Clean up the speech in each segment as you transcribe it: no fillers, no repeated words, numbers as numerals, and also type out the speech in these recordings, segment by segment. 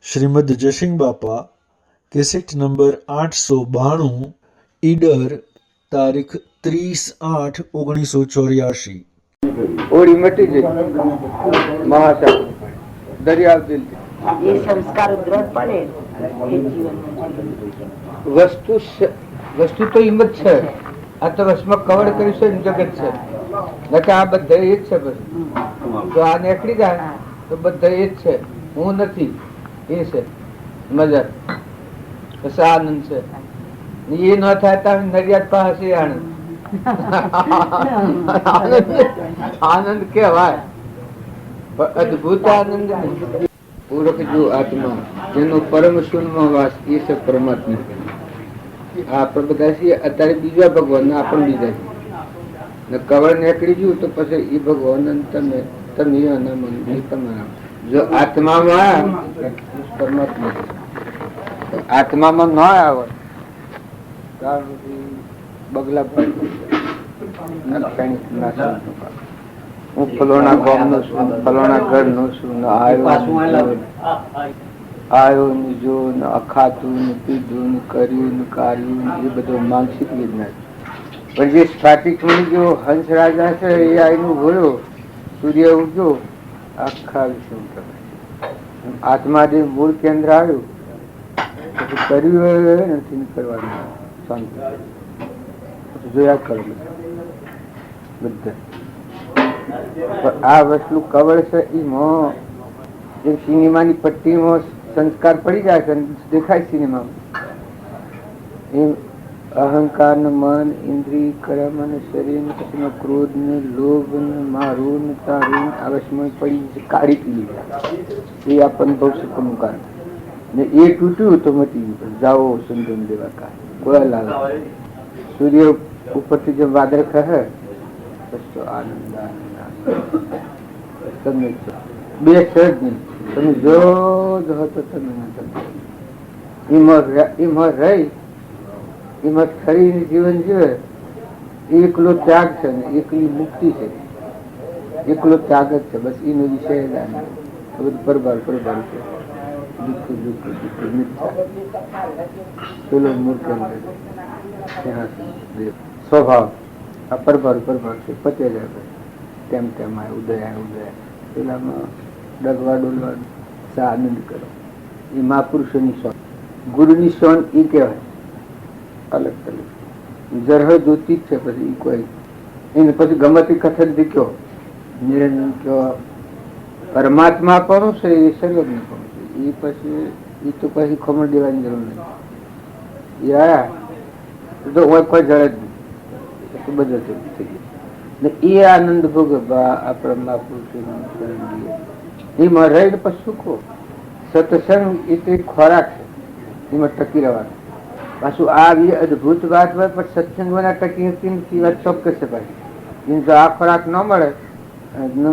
શ્રીમદ જયસિંહ બાપા, cassette number 892, Idar, તારીખ 30/8/1984। ઓળી મટી ગઈ મહાસાગર દરિયા દિલ એ સંસ્કાર દ્રઢ પડે એ જીવન વસ્તુ તો હિંમત છે. આ તો વસમાં કવર કર્યું છે જગત છે. આ બધા એ જ છે. પછી જો આ નીકળી જાય તો બધા એ જ છે. હું નથી એ છે મજા બસ આનંદ છે. એ ન થાય તો નડિયાદ પાસે આનંદ આનંદ કેવાય અદભુત આનંદ. પૂરક જો આત્મા જેનો પરમ શૂન્યમાં વાસ એ છે પરમાત્મા. આપણે બધા છીએ અત્યારે બીજા ભગવાન આપણે બીજા છીએ. કવર નીકળી ગયું તો પછી એ ભગવાન તમે તમારા જો આત્મામાં પરમાત્મા આત્મામાં ન આવે બગલા હું ફલોણા ગામ નો છું, ફલોણા ઘર નો છું, આવ્યો ને જો ને અખાતું ને પીધું ને કર્યું ને કાર્યું એ બધું માનસિક વિજ્ઞાન. પણ જે સ્ફાટિક મળી ગયો હંસ રાજા છે એ આઈનું ભર્યો સૂર્ય ઉગ્યો આખા વિશ્વ આત્માદેવ મૂળ કેન્દ્ર આવ્યું પછી કર્યું નથી કરવાનું શાંતિ જોયા કરો બધા. આ વસ્તુ કવર છે એમાં એક સિનેમાની પટ્ટીમાં સંસ્કાર પડી જાય છે દેખાય સિનેમામાં એમ અહંકાર ને મન ઇન્દ્રિય કર્મ અને શરીર ને પછી ક્રોધ ને લોભ ને મારું ને તારું આવશ્યમાં પડી કાઢી પી એ આપણને બહુ સુખનું કારણ ને એ તૂટ્યું તો મટી ગયું. જાઓ સુંદર દેવા કા કોઈ લાગે સૂર્ય ઉપરથી જેમ વાદળ કહે તો આનંદ તમને બે સજ નહીં તમે જો તો તમે એમાં રહી એમાં શરીર જીવન જીવે એકલો ત્યાગ છે ને એકલી મુક્તિ છે. એકલો ત્યાગ જ છે બસ એનો વિષય બધું પરબાર છે. દુઃખ દુઃખ દુઃખ મિથ્યા પેલો મૂર્ખ સ્વભાવ આ પરબાર છે પતે જાય તેમ તેમ ઉદય પેલામાં ડગવા ડોલવા આનંદ કરો. એ મહાપુરુષોની સોન ગુરુની સોન એ કહેવાય અલગ અલગ જરહ જ્યોતિ છે. પછી એ કોઈ એને પછી ગમતી કથન દીખ્યો નિરંજન કયો પરમાત્મા પણ છે એ સર્વજ્ઞ પણ છે. એ પછી એ તો પછી ખમણ દેવાની જરૂર નથી. એ આયા તો કોઈ જળે જ નહીં બધો થઈ ગયો. એ આનંદ ભોગવવા આપણા મહાપુરુષો એમાં રહીને પછી સુખો. સત્સંગ એ તો ખોરાક છે એમાં ટકી રહેવાનું. પાછું આ અદભુત વાત હોય પણ સત્સંગમાં ટકી હતી વાત ચોક્કસ છે. પાછી જો આ ખોરાક ન મળે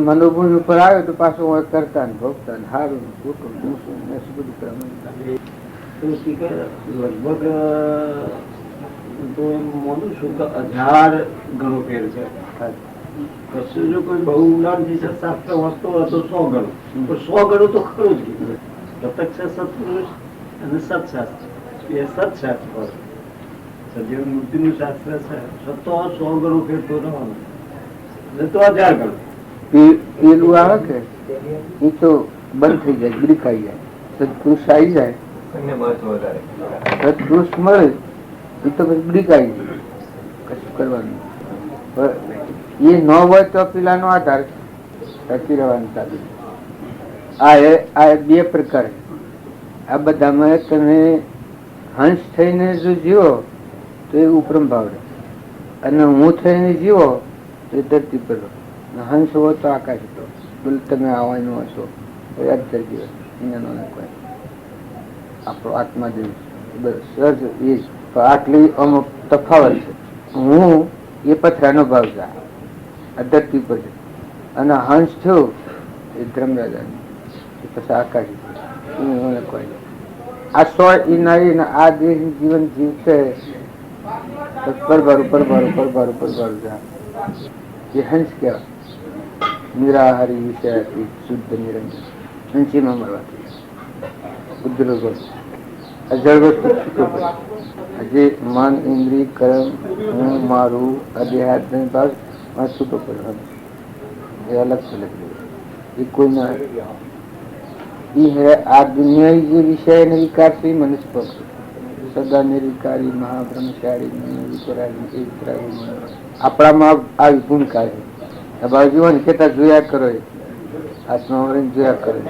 મનોભૂમિ ઉપર આવે તો પાછું હું કરતા ને ભોગતા ને હારું ખોટું બધું લગભગ તો એમ માનું છું કે 1000 ગણો ફેર છે. કશું જો કોઈ બહુ ઊંડાણથી શાસ્ત્ર વાંચતો હોય તો 100 ગણો, પણ 100 ગણો તો ખરું જ કીધું. પ્રત્યક્ષ સત્પુરુષ અને સત્શાસ્ત્ર એ સત્શાસ્ત્ર સજીવન મુક્તિનું શાસ્ત્ર છે. તો 100 ગણો ફેર તો રહેવાનું તો 1000 ગણો પેલું આવે કે એ તો બંધ થઈ જાય બ્રીકાઈ જાય. સત્પુરુષ આવી જાય સત્પુરુષ મળે એ તો પછી બ્રીકાઈ જાય કશું કરવાનું. એ ન હોય તો પેલા નો આધાર ટકી રહેવાનું ચાલુ. આ બે પ્રકાર. આ બધામાં તમે હંસ થઈને જો જીવો તો એ ઉપરમ ભાવ રહે અને હું થઈને જીવો તો એ ધરતી પર હંસ હોય તો આકાશ હતો. બોલ તમે આવવાનું હશો યાદ કરી દિવસ અહીંયા કોઈ આપણો આત્મા જેવું સહજ એ આટલી અમુક તફાવત છે. હું એ પથરાનો ભાવ છે આ ધરતી પર છે અને હંસ થયો એ ધર્મરાજા પછી આકાશ કોઈ આ 100 ઇના આ દેહ જીવન જીવશે પરબારું એ હંસ કહેવાય. નિરાહારી વિષયાથી શુદ્ધ નિરંજન હંસીમાં મળવાથી ઉદ્રોગો અજળ વસ્તુ છૂટો પડે. જે મન ઇન્દ્રિય કર્મ હું મારું અધ્યાત્મ ભાગ છૂટો પડે એ અલગ અલગ એ કોઈ ના આ દુનિયા જે વિષય ને વિકાર છે મનુષ્ય સદા નિર્વિકારી મહાબ્રહ્મચારી આપણામાં આવી ભૂમિકા છે. બાજુ કેતા જોયા કરો આત્મા જોયા કરે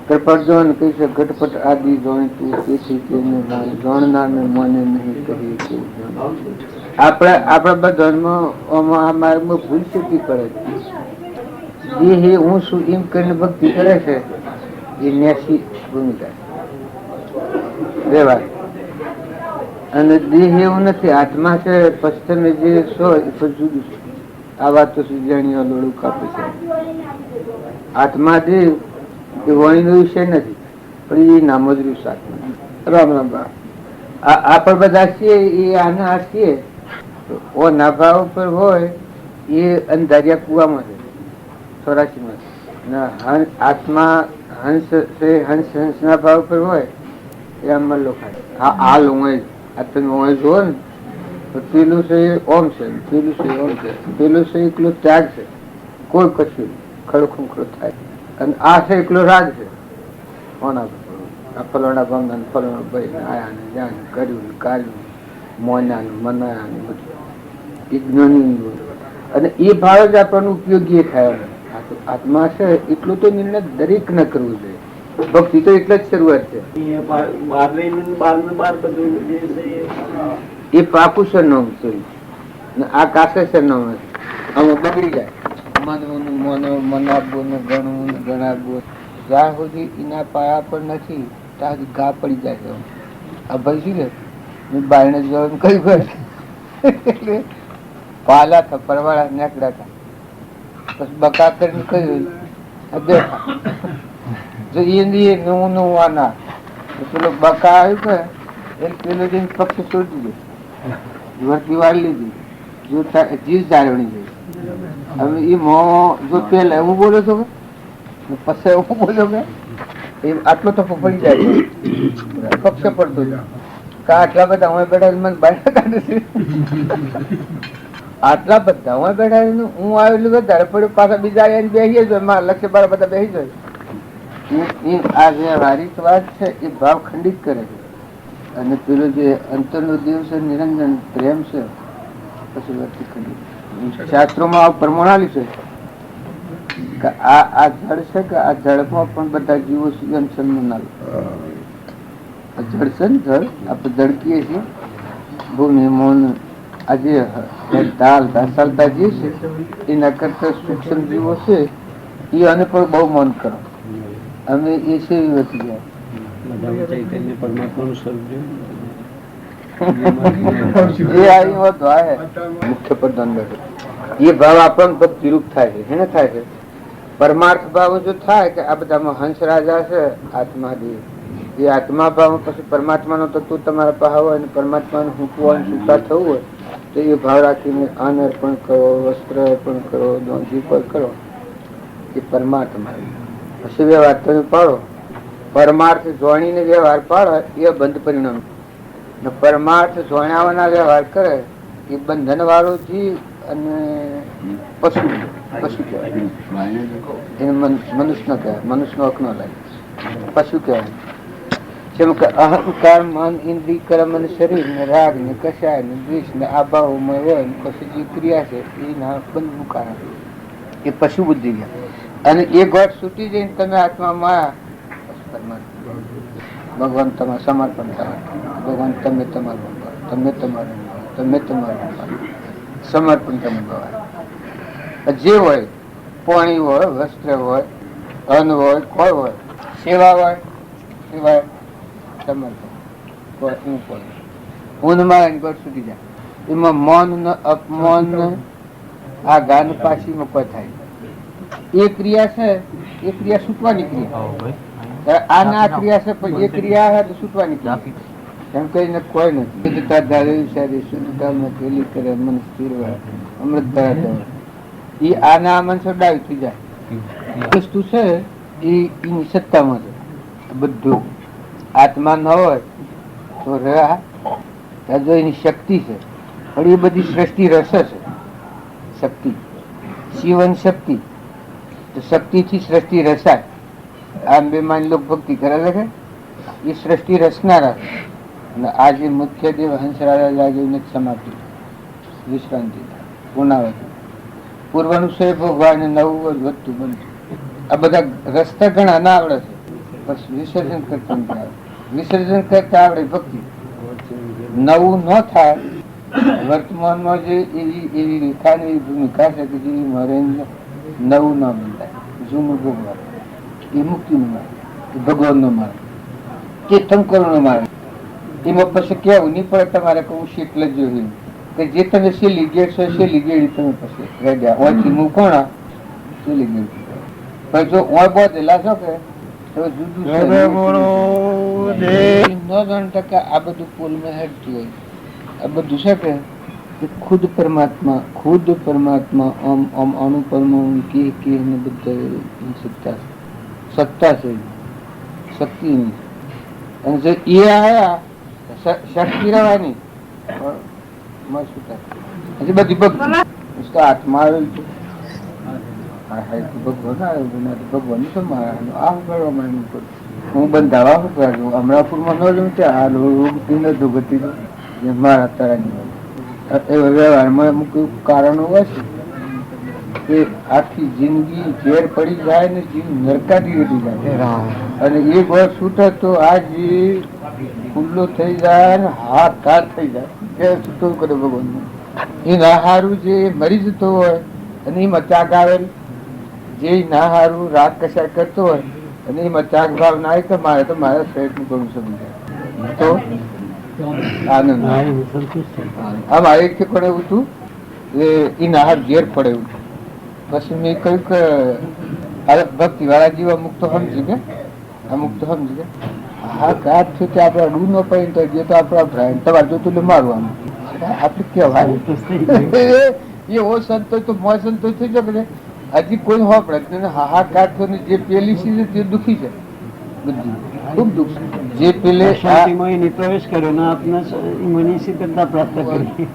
કૃપટ જોન કહી છે ઘટપટ આદિ જોઈતું તેથી તેને જોણનાર ને મને નહીં કહી. આપણા બધા ભૂલ શીખવી પડે છે. જે હું શું એમ કરીને ભક્તિ કરે છે એ ન્યાસી ભૂમિકા બે વાત. અને દેહ એવું નથી, આત્મા છે. પછી તમે જે છો એ પછી જુદું છે. આ વાત તો જાણીઓ લોડું કાપે છે. આત્મા દેહ એ વણીનો વિષય નથી, પણ એ નામ જ રહ્યું આત્મા. રામ રામ આપણે બધા છીએ એ આના છીએ ઓ નાભા ઉપર હોય એ અંધારિયા કુવામાં છે 84 આત્મા હંસ છે. હંસ ના ભાવ ઉપર હોય એ અમર લોકો હાલ હું આ તમે હું જોવો ને તો પેલું છે ઓમ છે, પેલું છે ઓમ છે, પેલું છે એકલો ત્યાગ છે, કોઈ કશું ખડખુંખડો થાય. અને આ છે એકલો રાગ છે. કોના ફલોણા બંધન ફલોણા ભાઈ આયા ને જાણ કર્યું કાર્યું મોન્યાનું મનાયાનું બધું જ્ઞાની. અને એ ભાવ જ આપણને ઉપયોગી થાય. આત્મા છે એટલું તો નિર્ણય દરેક ન કરવું જોઈએ. ભક્તિ તો એટલે જ શરૂઆત છે. એ પાકુશર નો છે, આ કાશેસર નો આમાં બગડી જાય. મનવું મનાવવું ને ગણવું ને ગણાવવું જ્યાં સુધી એના પાયા પર નથી ત્યાં સુધી ઘા પડી જાય. આ ભાઈ શું લે બારણે જવાનું કહ્યું એટલે પાલા હતા પરવાળા નેકડા હતા પછી બકા કરીને કહ્યું જો એ નવું આના પેલો બકા આવ્યું કે એક પેલો જઈને પક્ષ છોડી દીધો વર્તી વાળી લીધી જીવ જાળવણી ગઈ. હવે એ મો જો પેલા એવું બોલો છો કે પછી એવું બોલો કે એ આટલો તો પડી જાય પક્ષ પડતો આટલા બધા હું બેઠા મને બહાર કાઢે છે. આટલા બધા હું બેઠા હું આવેલું વધારે પડ્યું પાછા બીજા બેસી જાય મારા લક્ષ્ય બાર બધા બેસી જાય. આ વ્યવહારિક વાત છે એ ભાવ ખંડિત કરે છે. અને પેલો જે અંતરનો દેવ છે નિરંજન પ્રેમ છે પછી વ્યક્તિ ખંડિત. શાસ્ત્રોમાં આ પ્રમાણાલી છે કે આ જળ છે કે આ જળમાં પણ બધા જીવો સુગમ સન્માન જળ છે ને જળ આપણે જળકીએ છીએ ભૂમિ મૌન આજે દાલ ચાલતા જે છે એના કરતા સૂક્ષ્મ જીવો છે એ આને પણ બહુ મન કરો અમે એ છે વધી જાય. મુખ્ય પ્રધાન એ ભાવ આપણને બધું વિરૂપ થાય છે. એને થાય છે પરમાર્થ ભાવ જો થાય કે આ બધામાં હંસ રાજા છે આત્મા દેવ એ આત્મા ભાવ પછી પરમાત્માનો તત્વ તમારા પાસે હોય અને પરમાત્માનું હુંકવાનું સુતા થવું હોય તો એ ભાવ રાખીને અન્ન અર્પણ કરો, વસ્ત્ર અર્પણ કરો, જે કોઈ કરો એ પરમાત્મા. પછી વ્યવહાર તમે પાડો પરમાર્થ જોણીને વ્યવહાર પાડો એ બંધ પરિણામ. પરમાર્થ જોણાવાના વ્યવહાર કરે એ બંધન વાળો જીવ અને પશુ કહેવાય. એને મનુષ્ય નો કહેવાય, મનુષ્ય નો હક નો લાગે પશુ કહેવાય. જેમ કે અહંકાર મન ઇન્દ્રિય કર્મ અને શરીર ને રાગ ને કષાય ને દ્વેષ ને આ ભાવમાં હોય પછી જે ક્રિયા છે એના બંધનું કારણ એ પશુ બુદ્ધિ ગયા. અને એ ગોઠ છૂટી જઈને તમે આત્મામાં ભગવાન તમારું સમર્પણ કરો. ભગવાન તમે તમારું તમે તમારું તમે તમારું સમર્પણ તમે ભગવાન જે હોય પાણી હોય, વસ્ત્ર હોય, અન્ન હોય, કોઈ હોય, સેવા હોય સેવા સમર્પણ ઊંધમાં ગોઠ છૂટી જાય. એમાં મૌન ને અપમાન ને આ ગાન પાછીમાં કોઈ થાય એ ક્રિયા છે એ ક્રિયા છૂટવાની ક્રિયા. આ ના ક્રિયા છે પણ એ ક્રિયા તો છૂટવાની ક્રિયા એમ કહીને કોઈ નથી. શુદ્ધતા પેલી કરે મન સ્થિર અમૃત ધરા એ આના મન ડાયું થઈ જાય. વસ્તુ છે એની સત્તામાં છે બધું આત્મા ન હોય તો રહ્યા જો એની શક્તિ છે, પણ એ બધી સૃષ્ટિ રસ છે. શક્તિ શિવન શક્તિ, તો શક્તિથી સૃષ્ટિ રસાય. આમ બે માન લોક ભક્તિ કરે છે, એ સૃષ્ટિ રસનારા. અને આજે મુખ્ય દેવ હંસરાજા જાગીને સમાપ્તિ, વિશ્રાંતિ, પૂર્ણાવતી. પૂર્વનું છે ભોગવાન, નવું વધતું બનતું. આ બધા રસ્તા ઘણા ના આવડે છે, બસ વિસર્જન કરતા નથી આવડે. વિસર્જન કરતા આવડે ભક્તિ. નવું ન થાય વર્તમાનમાં જે એવી રેખા ને એવી ભૂમિકા છે કે જે મરે નવું ન બંધાય. જૂનું ભોગવાન એ મુક્તિનું માર્ગ, એ ભગવાનનો માર્ગ, તીર્થંકરનો માર્ગ. એમાં પછી કેવું નહીં પડે તમારે કહું શીતલ જોયું કે જે તમે શેલી ગેટ છો શેલી ગેડી તમે પછી રેડ્યા ઓછી મૂકોણા શેલી ગેડી. પણ જો ઓય બોધેલા છો કે તો જુદું આ બધું પોલમાં હેડતું હોય. આ બધું છે કે ખુદ પરમાત્મા આમ અણુ પરમાણુ કે બધા સત્તા છે, શક્તિ ની. અને જો એ આયા શક્તિ રહેવાની હજી બધી ભક્તિ આત્મા આવેલ છે. ભગવાન શું મારા આ કરવા માંડ હું બંધાવા શું કરું અમરાપુરમાં ન જઉં ત્યાં રોગ ગતિ મારા તારાની વ્યવહારમાં અમુક એવું કારણો હોય છે કે આખી જિંદગી ઝેર પડી જાય ને જીવ નરકાથી રેડી જાય. અને એક વાર છૂટે તો આ જીવ ખુલ્લો થઈ જાય ને હાથ થઈ જાય. છૂટો કરે ભગવાન. એ ના હારું જે મરી જતો હોય અને એમાં ત્યાગ આવેલ, જે ના હારું રાગ કશા કરતો હોય અને એમાં ત્યાગ ભાવ ના આવે તો મારા શરીર નું ઘણું સમજી જાય તો આનંદ. આમ આ એક પણ એવું હતું એ ના હાર ઝેર પડે એવું. પછી મેં કહ્યું કે ભક્તિ વાળા જીવ અમુક તો સમજી ગયા હા કાચ છે કે આપડે અડવું ન પડે તો જે તો આપડા ભ્રાય તમારે જોતું એટલે મારવાનું આપડે કેવાય એવો સંતોષ તો મોય સંતોષ થઈ શકે. હજી કોઈ હોપડે હાહાકાર થયો જે પેલી છે તે દુઃખી છે બધી ખૂબ દુઃખ છે. જે પેલે પ્રવેશ કર્યો ને આપને મનીષિકતા પ્રાપ્ત કરી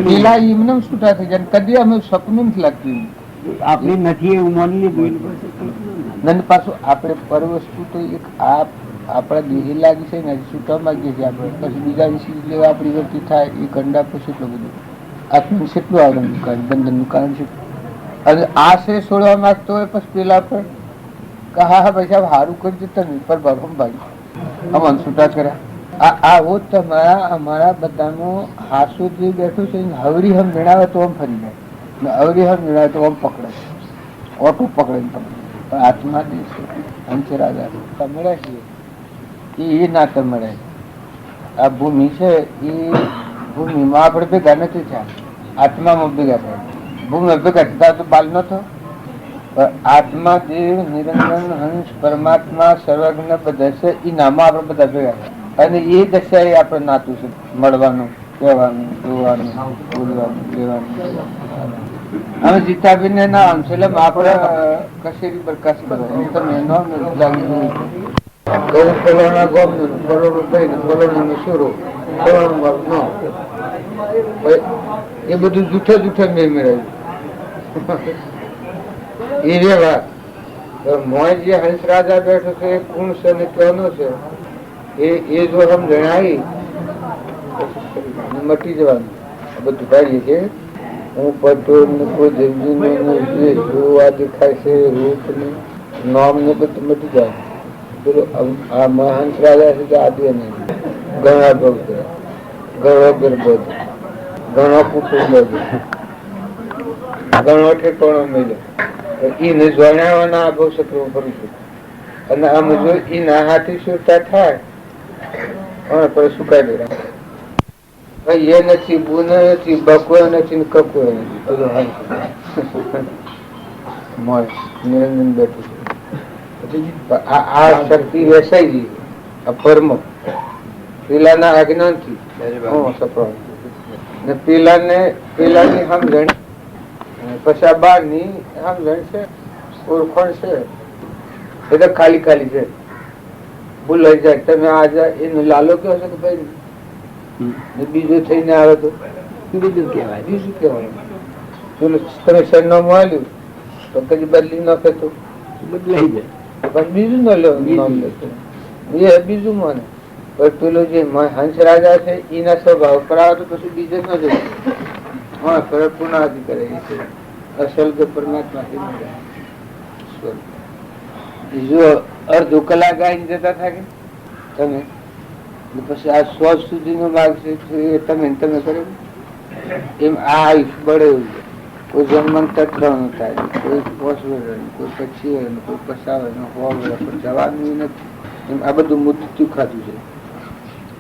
પેલા એમને છૂટા થઈ જાય. કદી અમે સપનું નથી લાગતું આપણી નથી એવું માની લીધું. નંદ પાછું આપણે પર વસ્તુ તો એક આપણા દેહ લાગી છે ને છૂટવા માંગીએ છીએ આપણે. પછી બીજા વિશે લેવા આપણી વર્તી થાય એ કંડા પછી એટલું બધું આત્મનું કેટલું આવડે બંધનનું કારણ છે. અને આશરે છોડવા માંગતો હોય પછી પેલા પર હા પૈસા સારું કરી જતા નહીં પર ભરમ ભાઈ અમન છૂટા કર્યા. આવો તમારા અમારા બધાનો હાસુ જે બેઠું છે હવરી હમ જણાવે તો આમ ફરી જાય, હવરી હમ જણાવે તો આમ પકડે, ઓટું પકડે ને પકડે. પણ આત્મા જે છે હંસરાજા મળે છે એ ના મળે. આ ભૂમિ છે એ ભૂમિમાં આપણે ભેગા નથી થયા, આત્મામાં ભેગા થયા. ભૂમિ ભેગા થતા તો બાલ ન થયો. આત્મા દેવ નિરંજન હંસ પરમાત્મા સર્વજ્ઞ બધા છે એ નામમાં આપણે બધા ભેગા થયા. અને એ દશા એ આપણે નાતું છે મળવાનું, કહેવાનું, જોવાનું, બોલવાનું, લેવાનું. હવે જીતાબેન ના આમ છે એટલે આપણે કશેરી પ્રકાશ કરવા તમે એ બધું જૂઠે મેં મેળવ્યું એ રેવા. મોય જે હંસ રાજા બેઠો છે એ કોણ છે ને ક્યાંનો છે એ જો સમજણ મટી જવાનું બધું કાઢીએ છીએ. હું પટોળ ને કોઈ જંજીનો આ દેખાય છે રૂપ ને નામ ને બધું મટી જાય. આ મહંસ રાજા છે કે આદિ નહીં ઘણા ભક્ત ઘણો ગરબો ઘણો કુટુંબ ઘણો ઠેકાણો મળ્યો એને જણાવવાના બહુ સક્રમ કરું છું. અને આમ જો એના હાથી સુરતા થાય પણ સુકાઈ દે એ નથી બુ નથી બકો નથી કકો નિરંજન બેઠું છે. આ શક્તિ વેસાઈ ગઈ આ પરમ પેલાના આજ્ઞાથી પેલાની સમજણ પછી આ બાર ની સમજણ છે ઓળખણ છે એ તો ખાલી છે. ભૂલાઈ જાય. તમે આજે એનો લાલો કહો છો કે ભાઈ બીજો થઈને આવે તો બીજું કહેવાય. બીજું કહેવાય. પેલું તમે સરનામું આલ્યું તો કદી બદલી નાખે તો બદલાઈ જાય. પછી બીજું ન લો નામ લેતો એ બીજું માને. પણ પેલો જે હંસ રાજા છે એના સ્વભાવ પર આવે તો પછી બીજે ન જવું. હા ફરક પુનાદિ કરે એ છે અસલ કે પરમાત્મા જો અડધો કલાક આવીને જતા થાય તમે પછી આ 100 સુધીનો માર્ગ છે એ તમે કરો એમ આ આયુષ બળે એવું છે. કોઈ જન્મ તત્વનું થાય, કોઈ 5 વર્ષનું, કોઈ 25 વર્ષનું, કોઈ 50 વર્ષનું, 100 વર્ષ પર જવાનું નથી. એમ આ બધું મૃત્યુ ખાતું છે.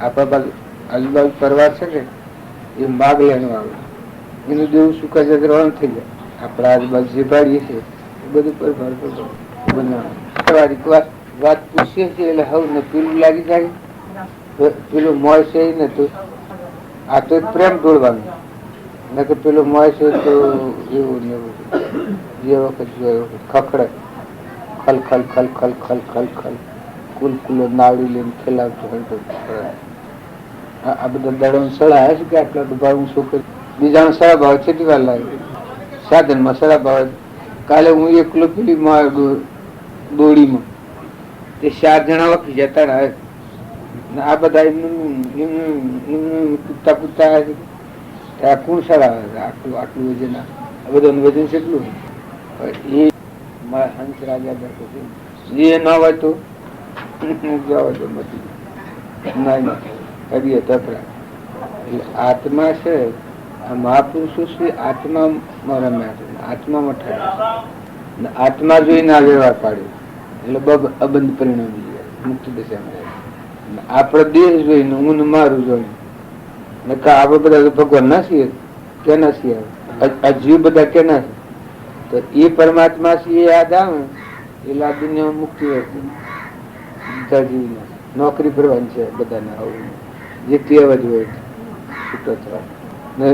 આપણા બાજુ આજુબાજુ પરવાર છે કે એ માગ લેવાનું આવે એનું દેવું સુકા જગરવાનું થઈ જાય. આપણા આજુબાજુ જે ભાડીએ છે એ બધું પરભાર બનાવવાનું. વાત પૂછીએ છીએ એટલે હવે ને પેલું લાગી જાય પેલું મોય છે ને તો આ તો પ્રેમ તોડવાનું ને કે પેલું મોય છે તો એવું ને એવું જે વખત જોયો ખખડે ખલ ખલ ખલ ખલ ખલ ખલ ખલ કુલ કુલો નાવડી લઈને ખેલાવતો આ બધા દડો સળા છે કે આટલા ડૂબા હું શું કરું. બીજાનો સળા ભાવ છેટી વાર લાગે સાધનમાં સળા ભાવ. કાલે હું એકલો પેલી દોડીમાં તે 4 જણા વખી જતા રહે. આ બધા એમનું કૂદતા કૂદતા આવે છે આ કોણ સારા આવે છે આટલું વજન આ બધાનું વજન કેટલું એ હંસ રાજા બેઠો છે એ ન હોય તો આત્મા છે મહાપુરુષો છે આત્મામાં રમ્યા છે આત્મામાં ઠર્યા. આત્મા જોઈને આ વ્યવહાર પાડ્યો એટલે અબંધ પરિણામી જાય મુક્ત દશામાં. આપડે દેહ જોઈને હું મારું જોઈને આપડે બધા ભગવાન ના છીએ કેના છીએ આ જીવ બધા કેના છે તો એ પરમાત્મા છે એ યાદ આવે એટલે આ દુનિયામાં મુક્તિ બધા જીવ નોકરી કરવાની છે બધાને જે કહેવત હોય છૂટો થવા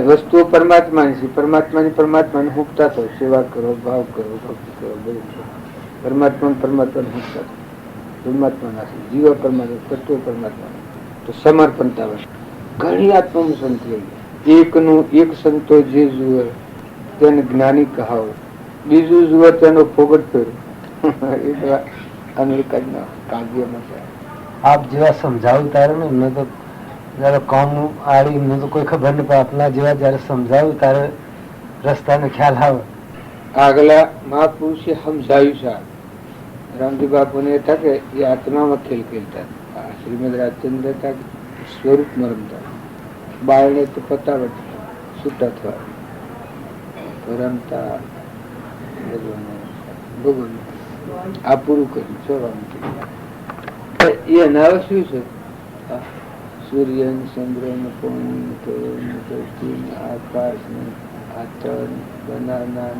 વસ્તુઓ પરમાત્માની છે. પરમાત્માને મુક્તા થો સેવા કરો ભાવ કરો ભક્તિ કરો બધું પરમાત્માને મુક્તા થો પરમાત્માના છે જીવ પરમાત્મા તત્વ પરમાત્મા તો સમર્પણતા વસ્તુ ઘણી આત્માનું સંત એકનું એક સંતો જે જુએ તેને જ્ઞાની કહાવો બીજું જુએ તેનો ફોગટ કર્યો અમેરિકાના કાવ્યમાં છે. આપ જેવા સમજાવું ત્યારે ને એમને તો જયારે કોમ આડી એમને તો કોઈ ખબર નહીં પડે. આપના જેવા જયારે સમજાવું ત્યારે રસ્તાનો ખ્યાલ આવે. આગલા મહાપુરુષે સમજાવ્યું છે રામજી બાપુને હતા કે એ આત્મામાં ખેલ ખેલતા શ્રીમદ રાજચંદ્ર હતા સ્વરૂપમાં રમતા બાળને તો પતાવટ છૂટા થવા રમતા ભગવાન આ પૂરું કર્યું છો એના હવે શું છે સૂર્ય ચંદ્ર પવન આકાશ આચરણ બનાવના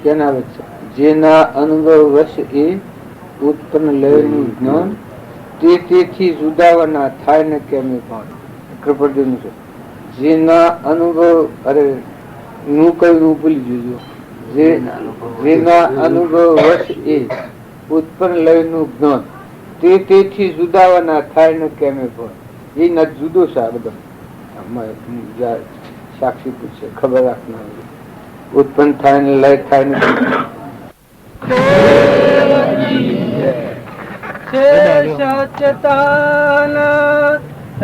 કેના વચ્ચે જેના અનુભવ વશ એ ઉત્પન્ન લયનું જ્ઞાન તેથી જુદાવાના થાય ને કેમ કૃપણ છે. જેના અનુભવ અરે હું કયું ભૂલી જોજો જેના અનુભવ વશ એ ઉત્પન્ન લયનું જ્ઞાન તેથી જુદાવાના થાય ને કેમ એ ન જુદો છે આ બધા સાક્ષી પૂછે ખબર રાખનાર ઉત્પન્ન થાય ને લય થાય ને સચેતન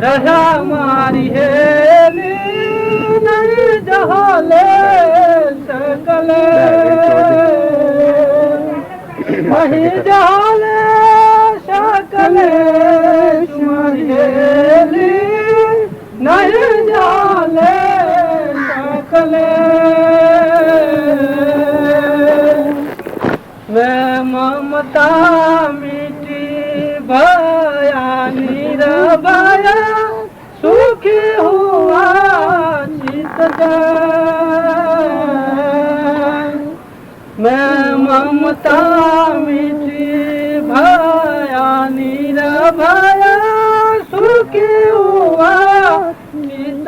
રહ્યા મારી હેલી નહીં જહાલે સકલે નહીં જહાલે સકલે મારી હેલી નહીં જહાલે સકલે मैं ममता मिटी भया निरभया सुखी हुआ चित मैं ममता मिटी भया निरभया सुखी हुआ चित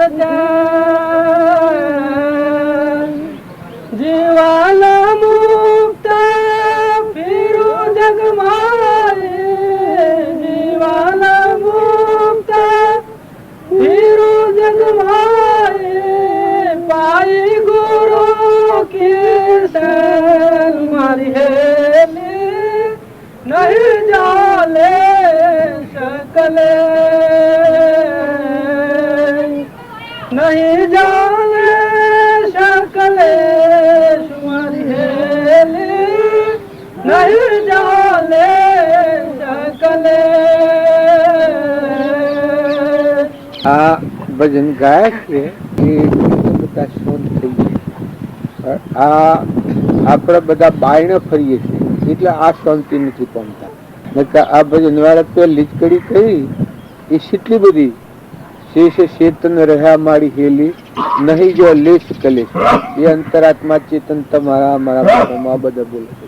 जीवन मुक्त फिर જગમાએ જીવન મુક્ત ફીરુ જગમાએ પાઈ ગુરુ કિશન મારી હેલી નહીં જાલે શકલે નહીં જાલે શકલે મારી હેલી નહીં જાલે શકલે. આ ભજન ગાય છે એ બધા શોધ થઈ છે. આ આપણે બધા બાયણે ફરીએ છીએ એટલે આ શાંતિ નથી પામતા. આ ભજન વાળા પહેલી જ કડી કહી એ કેટલી બધી શેષ ચેતન રહ્યા મારી હેલી નહીં જો લેશ કલેશ એ અંતરાત્મા ચેતન તમારા અમારા બધા બોલે છે.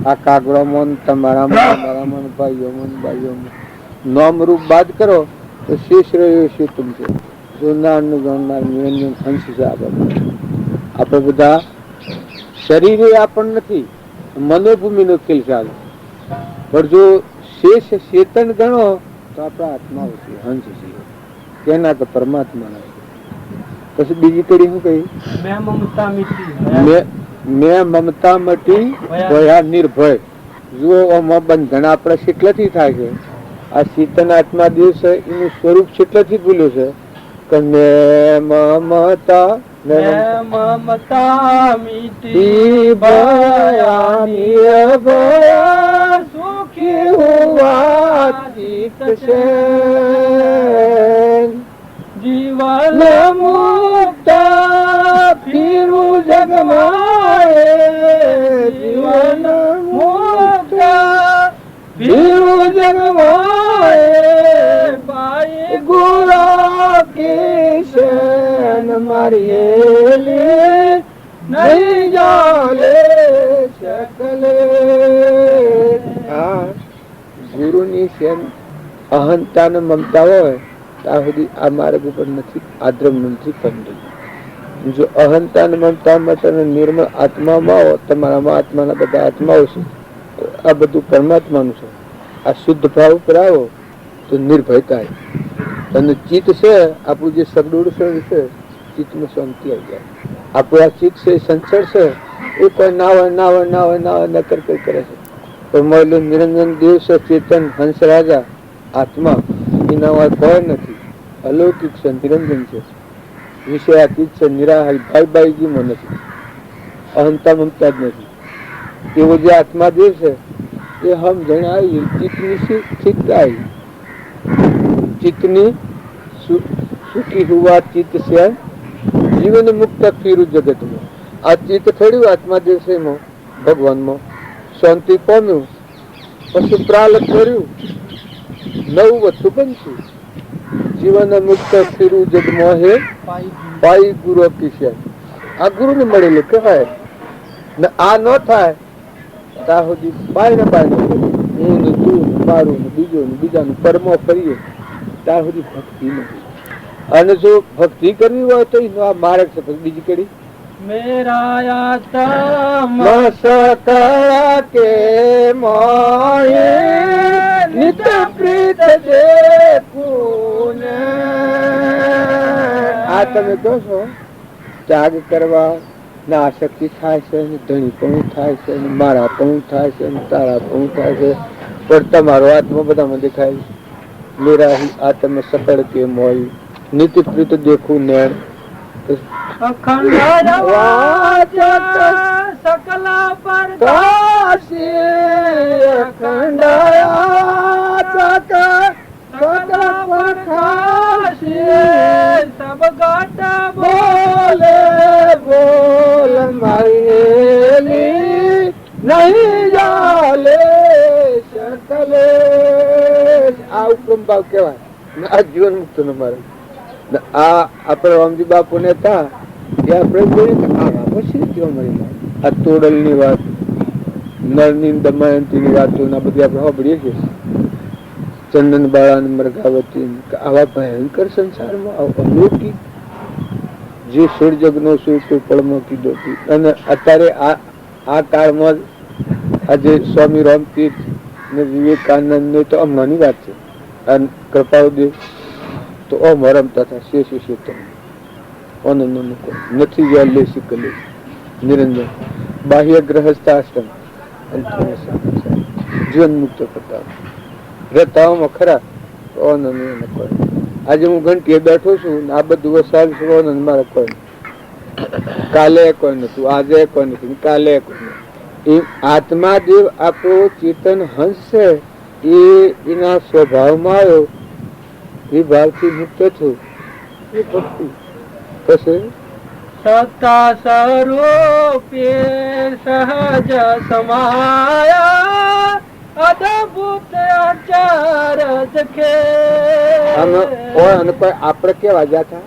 આ કાગડો મન તમારા મન ભાઈઓ મન નામ રૂપ બાદ કરો તો શેષ રહ્યો છે તુમ છે જોનારનું ગણનાર નિરંજન અંશ છે. આપણે બધા શરીરે આપણ નથી મનોભૂમિનો ખેલ ચાલે પણ જો શેષ ચેતન ગણો તો આપણા આત્માઓ છે હંસ છે તેના તો પરમાત્મા નથી. પછી બીજી કડી શું કહી મેં મમતા મટી ભયા નિર્ભય. જુઓ આમાં બંધન આપડે કેટલાથી થાય છે. આ ચેતન આત્મા દેવ છે એનું સ્વરૂપ કેટલાથી ભૂલ્યું છે કે મમતા મીઠી ભયા નિર્ભય સુખી હુઆ ચિત્ત છે જીવન મુક્ત ફીરુ જગમાએ જીવન મુક્ત ફીરુ જગમાએ પાઈ ગુરુ કિશન મારી હેલી નહીં જાલે શકલે. ગુરુની સેન અહંતા ને મમતા હોય ત્યાં સુધી આ માર્ગ ઉપર નથી આદ્રમ નથી પંડિત. જો અહંતા ને મમતા માટે નિર્મળ આત્મામાં હો તમારામાં આત્માના બધા આત્માઓ છે આ બધું પરમાત્માનું છે. આ શુદ્ધ ભાવ ઉપર આવો તો નિર્ભયતા અને ચિત્ત છે આપણું જે સગડું શરીર છે ચિત્તમાં શાંતિ આવી જાય. આપણું આ ચિત્ત છે સંસાર છે એ કોઈ ના નકર કઈ કરે છે પણ મળેલું નિરંજન દેવ છે ચેતન હંસ રાજા આત્મા એના હોય કોઈ નથી. અલૌકિક છે નિરંજન છે વિષયાતીત છે નિરાહારી બાઈજીમાં નથી અહંતા મમતા જ નથી. એવો જે આત્મા દેવ છે એ હમ જણાવી ચિત્તની સ્થિરતા આવી ચિત્તની સુખી હુવા ચિત્ત છે જીવન મુક્ત ફીરું જગતમાં. આ ચિત્ત થયું આત્મા દેવ છે એમાં ભગવાનમાં શાંતિ પામ્યું પછી પ્રાલક કર્યું નવું વસ્તુ બનશું જીવન મુક્ત ફીરું જગમાં હે પાઈ ગુરુ કિશન. આ ગુરુ ને મળેલું કહેવાય ને આ ન થાય ત્યાં સુધી બાય હું ને તું ને મારું ને બીજો ને બીજાનું કર્મો કરીએ ત્યાં સુધી ભક્તિ નથી. અને જો ભક્તિ કરવી હોય તો આ માર્ગ છે. બીજી કડી મેરા આત્મ સકળ કે મોહે નિત પ્રીત દેખું. આ તમે કહો છો ત્યાગ કરવા ના આસક્તિ થાય છે ધણી પણ થાય છે મારા પણ થાય છે તારા પણ થાય છે પણ તમારો આત્મા બધામાં દેખાય. મેરા આત્મ સકળ કે મોહી નિત્ય પ્રીત દેખું નૈણ અખંડ સકલા પ્રકાશી અખંડ સકલા પ્રકાશી સબ ઘટ બોલે બોલ મારી નહીં જાલે શકલે. આ ઉપરમ ભાવ કેવાય ને આ જીવન મુક્ત નો માર્ગ. આ આપણે રામજી બાપુ ને હતા એ આપણે જોઈએ કે આમાં શ્રી કેવા મળી આ તોડલ ની વાત નર ની દમયંતી ની વાતો ના બધી આપણે સાંભળીએ છીએ. ચંદન બાળા મરઘાવતી આવા ભયંકર સંસારમાં અલૌકિક જે સૂર્યજગ નો શું કોઈ પળમાં કીધો. અને અત્યારે આ કાળમાં આજે સ્વામી રામતીર્થ ને વિવેકાનંદ ને તો હમણાંની વાત છે. અને કૃપાળુદેવ તો રમતા હતા શેષ નથી ગયા લેશી કલે નિરંજન બાહ્ય ગ્રહસ્થાશ્રમ જીવન મુક્ત કરતા રતાઓમાં ખરા. આજે હું ઘંટીએ બેઠો છું, આ બધું વસાવ્યું મારે કોઈ કાલે કોઈ નતું, આજે કોઈ નથી, કાલે કોઈ નથી. આત્માદેવ આપણો ચેતન હંસ છે, એના સ્વભાવમાં આવ્યો, એ ભાવથી મુક્ત થયું, એ ભક્તિ કશે સત્તા સ્વરૂપે સહજ સમાયા અદભુત આચાર જખે. અને આપણે કેવા જાતા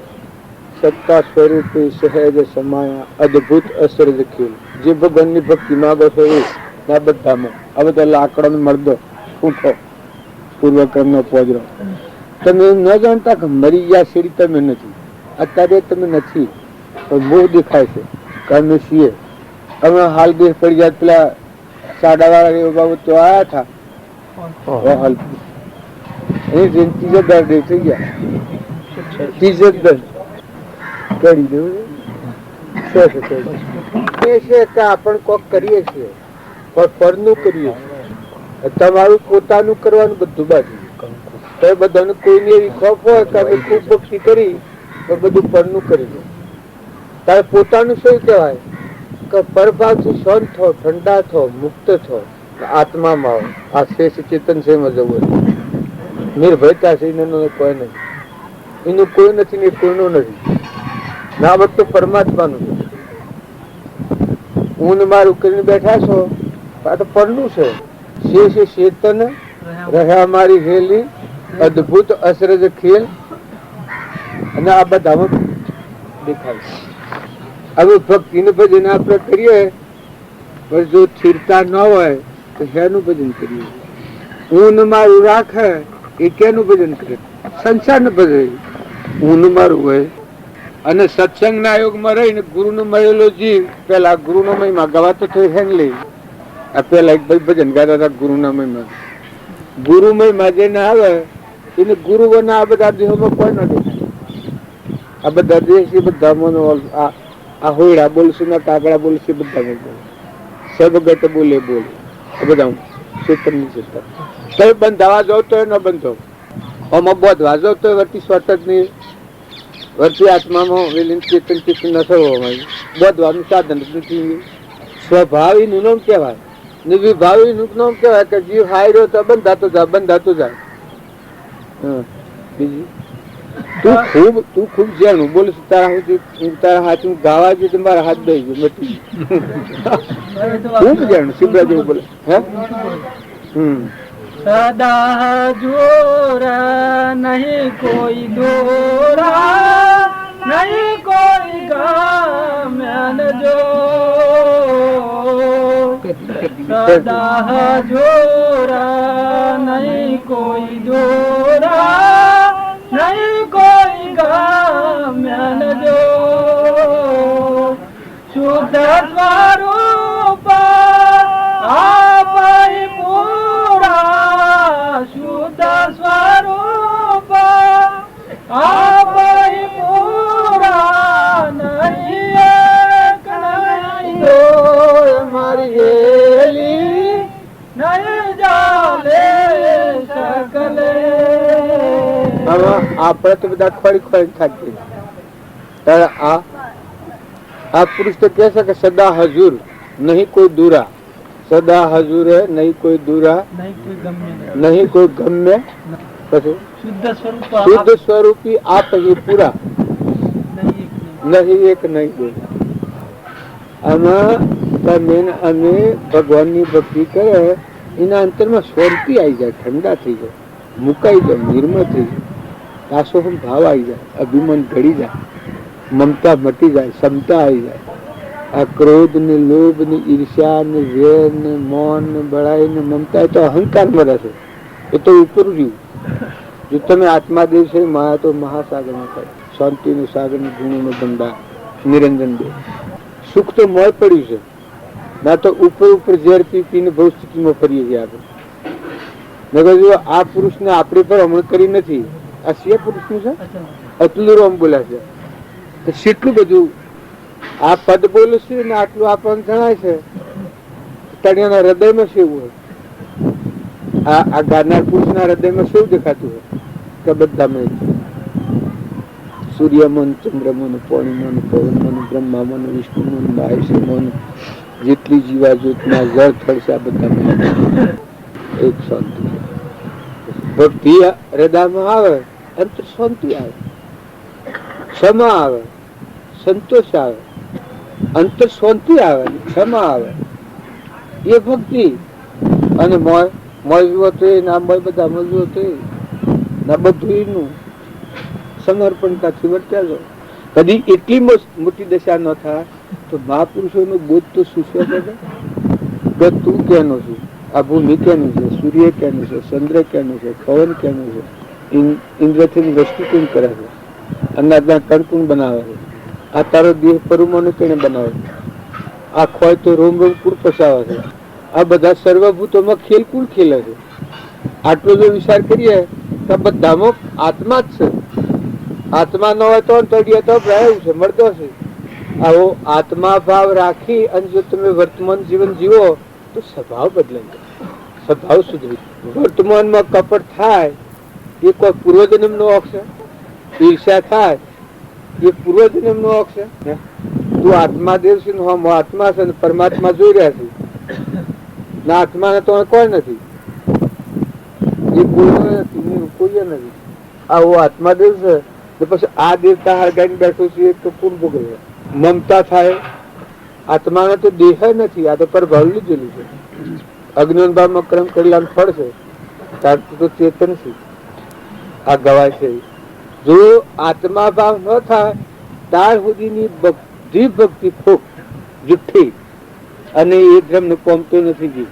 સત્તા સ્વરૂપે સહેજ સમાયા અદભુત અસર જખેલ. જે ભગવાનની ભક્તિ માગો છો એ આ બધામાં હવે તો લાકડો મરદો ઉઠો પૂર્વક્રમ નો પોજરો. તમે ન જાણતા કે મરી ગયા સીડી તમે નથી, અત્યારે તમે નથી, પણ મોહ દેખાય છે કે અમે છીએ. અમે હાલ દેહ પડી જાય પેલા સાડા વાળા એવો બાબુ તો આવ્યા હતા ત્રીજો દર્દ થઈ ગયા, ત્રીજો દર્દ કરી દેવું કે આપણે કોક કરીએ છીએ પણ પરનું કરીએ છીએ. તમારું પોતાનું કરવાનું બધું બાજુ તો બધાને કોઈની એવી ખોફ હોય કે અમે ખૂબ ભક્તિ કરી તો બધું પરનું કરી દો. તારે પોતાનું શું કહેવાય કે પરભાવથી શાંત થો, ઠંડા થો, મુક્ત થો, આત્મામાં આવો. આ શેષ ચેતન છે એમાં જવું નિર્ભયતા છે, એનું કોઈ નહીં, એનું કોઈ નથી ને કોઈનું નથી. ના બધું પરમાત્માનું છે. હું ને મારું કરીને બેઠા છો આ તો પરનું છે. શેષ ચેતન રહ્યા મારી હેલી અદભુત અસરજ ખેલ. અને આ બધામાં દેખાય. હવે ભક્તિનું ભજન આપણે કરીએ પણ જો સ્થિરતા ન હોય તો શેનું ભજન કરીએ? હું ને મારું રાખે એ કેનું ભજન કરે? સંસારનું ભજન. હું ને મારું હોય અને સત્સંગના યોગમાં રહીને ગુરુનો મળેલો જીવ પેલા ગુરુનો મહિમા ગવાતો થઈ હેંગલી. આ પેલા એક ભાઈ ભજન ગાતા હતા ગુરુના મહિમા. ગુરુ મહિમા જેને આવે એને ગુરુઓના આ બધા દેહોમાં કોઈ ન દેખાય. આ બધા દેહ છે બધા મનો આ હોયડા બોલશું ના કાગડા બોલશે બધા સબગત બોલે બોલે બધા ક્ષેત્રની ચેતન. તમે બંધાવા જાવ તો ન બંધો, આમાં બોધવા જાવ તો વર્તી સ્વત જ નહીં, વર્તી આત્મામાં વેલી ચેતન ચેતન ન થવામાં બોધવાનું સાધન જ નથી. સ્વભાવી નું નામ કહેવાય ને વિભાવી નું નામ કહેવાય કે જીવ હાર્યો તો બંધાતો જાય, બંધાતો જાય. બીજું તું ખૂબ જાણું બોલ તારા હાથ ગાવા જોઈએ મારા હાથ દઈ ગયો મટી ખૂબ જાણું શિવરાજ એવું બોલે. હે સદા જોરા નહીં કોઈ દોરા નહીં કોઈ ગામ્યાન જો. સદા જોરા નહીં કોઈ દોરા નહીં કોઈ ગામ્યાન જો. શુદ્ધ સ્વરૂપ આપઈ પૂરા, શુદ્ધ સ્વરૂપ આપઈ પૂરા. નહીં એક નહીં દો મારી હેલી નહીં જાલે સકલે. આપણે તો બધા ખોરી ખોરી થાકી. આ પુરુષ તો કહે છે કે સદા હજુર નહીં કોઈ દૂરા, સદા હજુર હે નહીં કોઈ દૂરા, નહીં કોઈ ગમ્ય, પછી શુદ્ધ સ્વરૂપી આપ એ પૂરા, નહીં એક નહીં દો. આમાં તમે અમે ભગવાનની ભક્તિ કરે એના અંતરમાં શાંતિ આવી જાય, ઠંડા થઈ જાય, મુકાઈ જાય, નિર્મળ થઈ જાય, દાસોહમ ભાવ આવી જાય, અભિમાન ઘડી જાય, મમતા મટી જાય, ક્ષમતા આવી જાય. આ ક્રોધ ને લોભ ને ઈર્ષ્યા ને વેર ને મૌન ને બળાઈ ને મમતા તો અહંકાર મળે છે, એ તો ઉપર રહ્યું. જો તમે આત્માદેવ છે માયા તો મહાસાગર માં થાય, શાંતિ નું સાગર નું ગુણો નો ભંડાર નિરંજન દેવ. સુખ તો મોય પડ્યું છે ના તો ઉપર ઉપર ઝેર પી પીને ભવ સ્થિતિમાં ફરીએ છીએ આપણે. મેં કહ્યું આ પુરુષને આપણે પર હમણાં કરી નથી, આ સિંહ પુરુષનું છે, આટલું રોમ બોલ્યા છે. તો કેટલું બધું આ પદ બોલે છે ને આટલું આપણને જણાય છે. તળિયાના હૃદયમાં શું હોય, આ ગાનાર પુરુષના હૃદયમાં શું દેખાતું હોય કે બધામાં સૂર્યમન, ચંદ્રમન, પાણીમન, પવનમન, બ્રહ્મામન, વિષ્ણુમન, મહેશમન, જેટલી જીવા જ્યોતના જળ થળ છે આ બધામાં એક શાંતિ. ભક્તિ હૃદયમાં આવે અંતર શાંતિ આવે, ક્ષમા આવે, સંતોષ આવે, અંતર શાંતિ આવે, ક્ષમા આવે, એ ભક્તિ. અને મોય તો ના મોય બધા મળ્યો તો ના બધું એનું સમર્પણતાથી વર્ત્યા જાઓ. કદી એટલી મોટી દશા ન થાય તો મહાપુરુષોનો બોધ તો સુશ્વ કે તું કેનો છું, આ ભૂમિ કેનું છે, સૂર્ય કેનું છે, ચંદ્ર કેનું છે, પવન કેનું છે, ઇન્દ્રથી વસ્તુ કોણ કરે છે, અનાજના કણ કોણ બનાવે છે, આ તારો દેહ પરુમાનો કેને બનાવે છે, આ ખોય તો રોમ રોમ કુળ પસાવે છે, આ બધા સર્વભૂતોમાં ખેલ કુલ ખેલે છે. આટલો જો વિચાર કરીએ તો બધામાં આત્મા જ છે. આત્મા ન હોય તો તળિયે તો રહ્યું છે, મળતો છે. આવો આત્મા ભાવ રાખી અને જો તમે વર્તમાન જીવન જીવો તો સ્વભાવ બદલાઈ જાય, સ્વભાવ સુધરી. વર્તમાનમાં કપટ થાય એ કોઈ પૂર્વજન્મ નો હક છે, ઈર્ષા થાય એ પૂર્વજન્મ નો હક છે. તું આત્મા દેવ છે ને આત્મા છે ને પરમાત્મા જોઈ રહ્યા છે ના આત્મા ને તો કોઈ નથી, એ કોઈ નથી. આવો આત્મા દેવ છે પછી આ દેવતા હળગાઈને બેઠું છે તો કોણ ભોગવે? મમતા થાય. આત્માને તો દેહ નથી, આ તો પરભાવ લીધેલું છે. અજ્ઞાનભાવમાં કર્મ કરેલા ફળ છે, તાર તો ચેતન છે. આ ગવાય છે. જો આત્મા ભાવ ન થાય ત્યાર સુધીની બધી ભક્તિ ખોટ જુઠ્ઠી અને એ ધર્મ ને કોમતો નથી.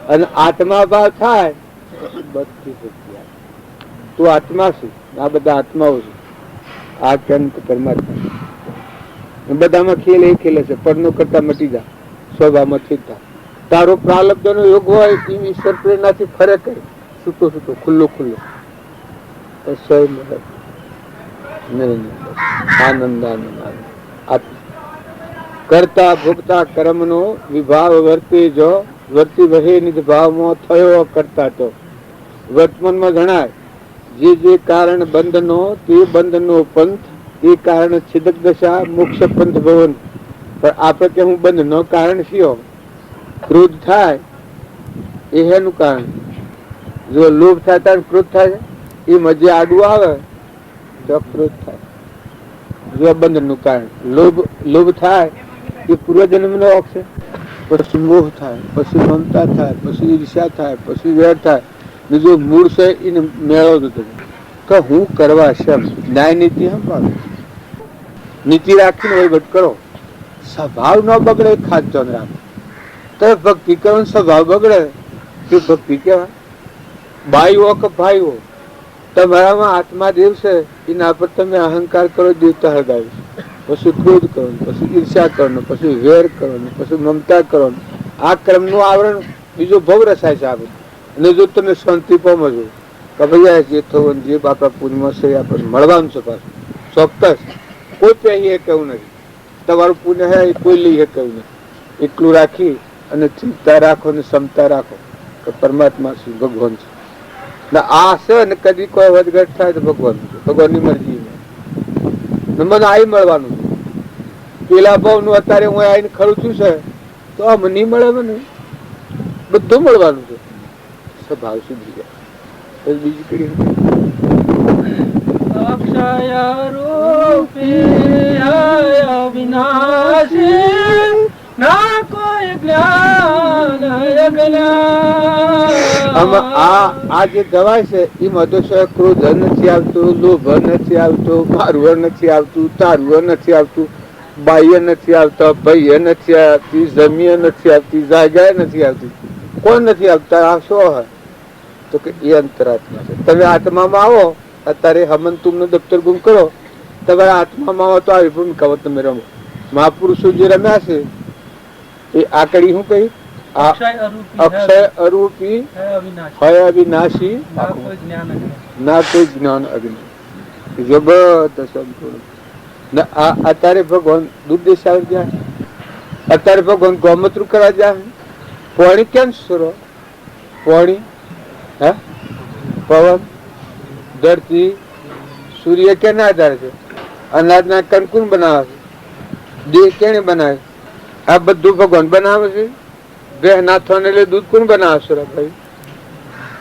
અને આત્મા ભાવ થાય બધી ભક્તિ તું આત્મા છે, આ બધા આત્માઓ છે. આ કેમ પરમાત્મા બધામાં ખેલ એ ખેલે છે. પડનો કરતા મટી જા, સ્વભાવમાં થતા. તારો પ્રાલબ્ધ નો યોગ હોય એ ઈશ્વર પ્રેરણાથી ફરે કરે, છૂટો છૂટો ખુલ્લો ખુલ્લો આનંદ આનંદ. કરતા ભોગતા કર્મ નો વિભાવ વર્તે જો વર્તી વહે નિજ ભાવમાં થયો કરતા તો. વર્તમાનમાં જણાય જે જે કારણ બંધનો તે બંધનો પંથ, એ કારણ છિદક દશા મોક્ષ પંથ ભવન. પણ આપણે કે હું બંધ નો કારણ થયો. ક્રોધ થાય એ એનું કારણ. જો લોભ થાય ત્યારે ક્રોધ થાય, એ મજે આડું આવે તો ક્રોધ થાય. જો બંધન નું કારણ લોભ થાય એ પૂર્વજન્મ નો હક છે. પછી મોહ થાય, પછી મમતા થાય, પછી ઈર્ષા થાય, પછી વેર થાય. જો મૂળ છે એને મેળવો તો હું કરવા શમ. ન્યાય નીતિ નીતિ રાખીને વહીવટ કરો. સ્વભાવ ન બગડે ખાસ ધ્યાન રાખો. તો ભક્તિ કરો, સ્વભાવ બગડે તે ભક્તિ કેવાય. ભાઈઓ કે ભાઈઓ તમારામાં આત્મા દેવ છે, એના પર તમે અહંકાર કરો, દેવતા હળગાવી, પછી ક્રોધ કરો, પછી ઈર્ષા કરો, પછી વેર કરો, પછી મમતા કરો. આ ક્રમ નું આવરણ બીજો ભવ રસાય છે. આ અને જો તમે શાંતિ પામો છો કે ભાઈ જે થવું જે બાપા પુણ્યમાં છે આપણે મળવાનું છે, પાછું ચોક્કસ કોઈ પહેરી કેવું નથી. તમારું પુણ્ય હે એ કોઈ લઈ કેવું નથી. એટલું રાખી અને ચિંતા રાખો અને ક્ષમતા રાખો કે પરમાત્મા છે, ભગવાન છે. આ છે ને કદી કોઈ વધઘટ થાય તો ભગવાન છે, ભગવાનની મરજી. મને આઈ મળવાનું છે. પેલા ભાવ નું અત્યારે હું આવીને ખરું છું છે તો આમ નહીં મળે, મને બધું મળવાનું છે. સ્વભાવ સુધરી જાય. બીજી કડી અક્ષય રૂપી અવિનાશી ના કોઈ જ્ઞાન આ જે દવાઈ છે એમાં તો ક્રોધ નથી આવતું, લોભ નથી આવતો, મારવું નથી આવતું, તારવું નથી આવતું, બાહ્ય નથી આવતા, ભય નથી આવતી, જમીન નથી આવતી, જાગ્યા નથી આવતી, કોઈ નથી આવતા. આ શું હોય તો કે એ અંતરાત્મા છે. તમે આત્મામાં આવો. અત્યારે હમન તુમનું દફતર ગુમ કરો, તમારા આત્મામાં આવો તો આવી ભૂમિકા તમે રમો. મહાપુરુષો જે રમ્યા છે એ આકડી શું કહી अक्षय अरूपी अक्षय अरूपी है अविनाशी है अविनाशी ना कोई ज्ञान अग्नि ના કોઈ જ્ઞાન અગ્નિ જબરદસ્ત સંપૂર્ણ ને અત્યારે ભગવાન દૂધ દેશ આવી ગયા અત્યારે ભગવાન ગૌમૂત્ર કરવા જાય પાણી કેમ સુરો પાણી હે પવન ધરતી સૂર્ય કેના આધારે છે અનાજના કણ કોણ બનાવે છે દેહ કેને બનાવે આ બધું ભગવાન બનાવે છે બે નાથોને એટલે દૂધ કોણ બનાવે છે ભાઈ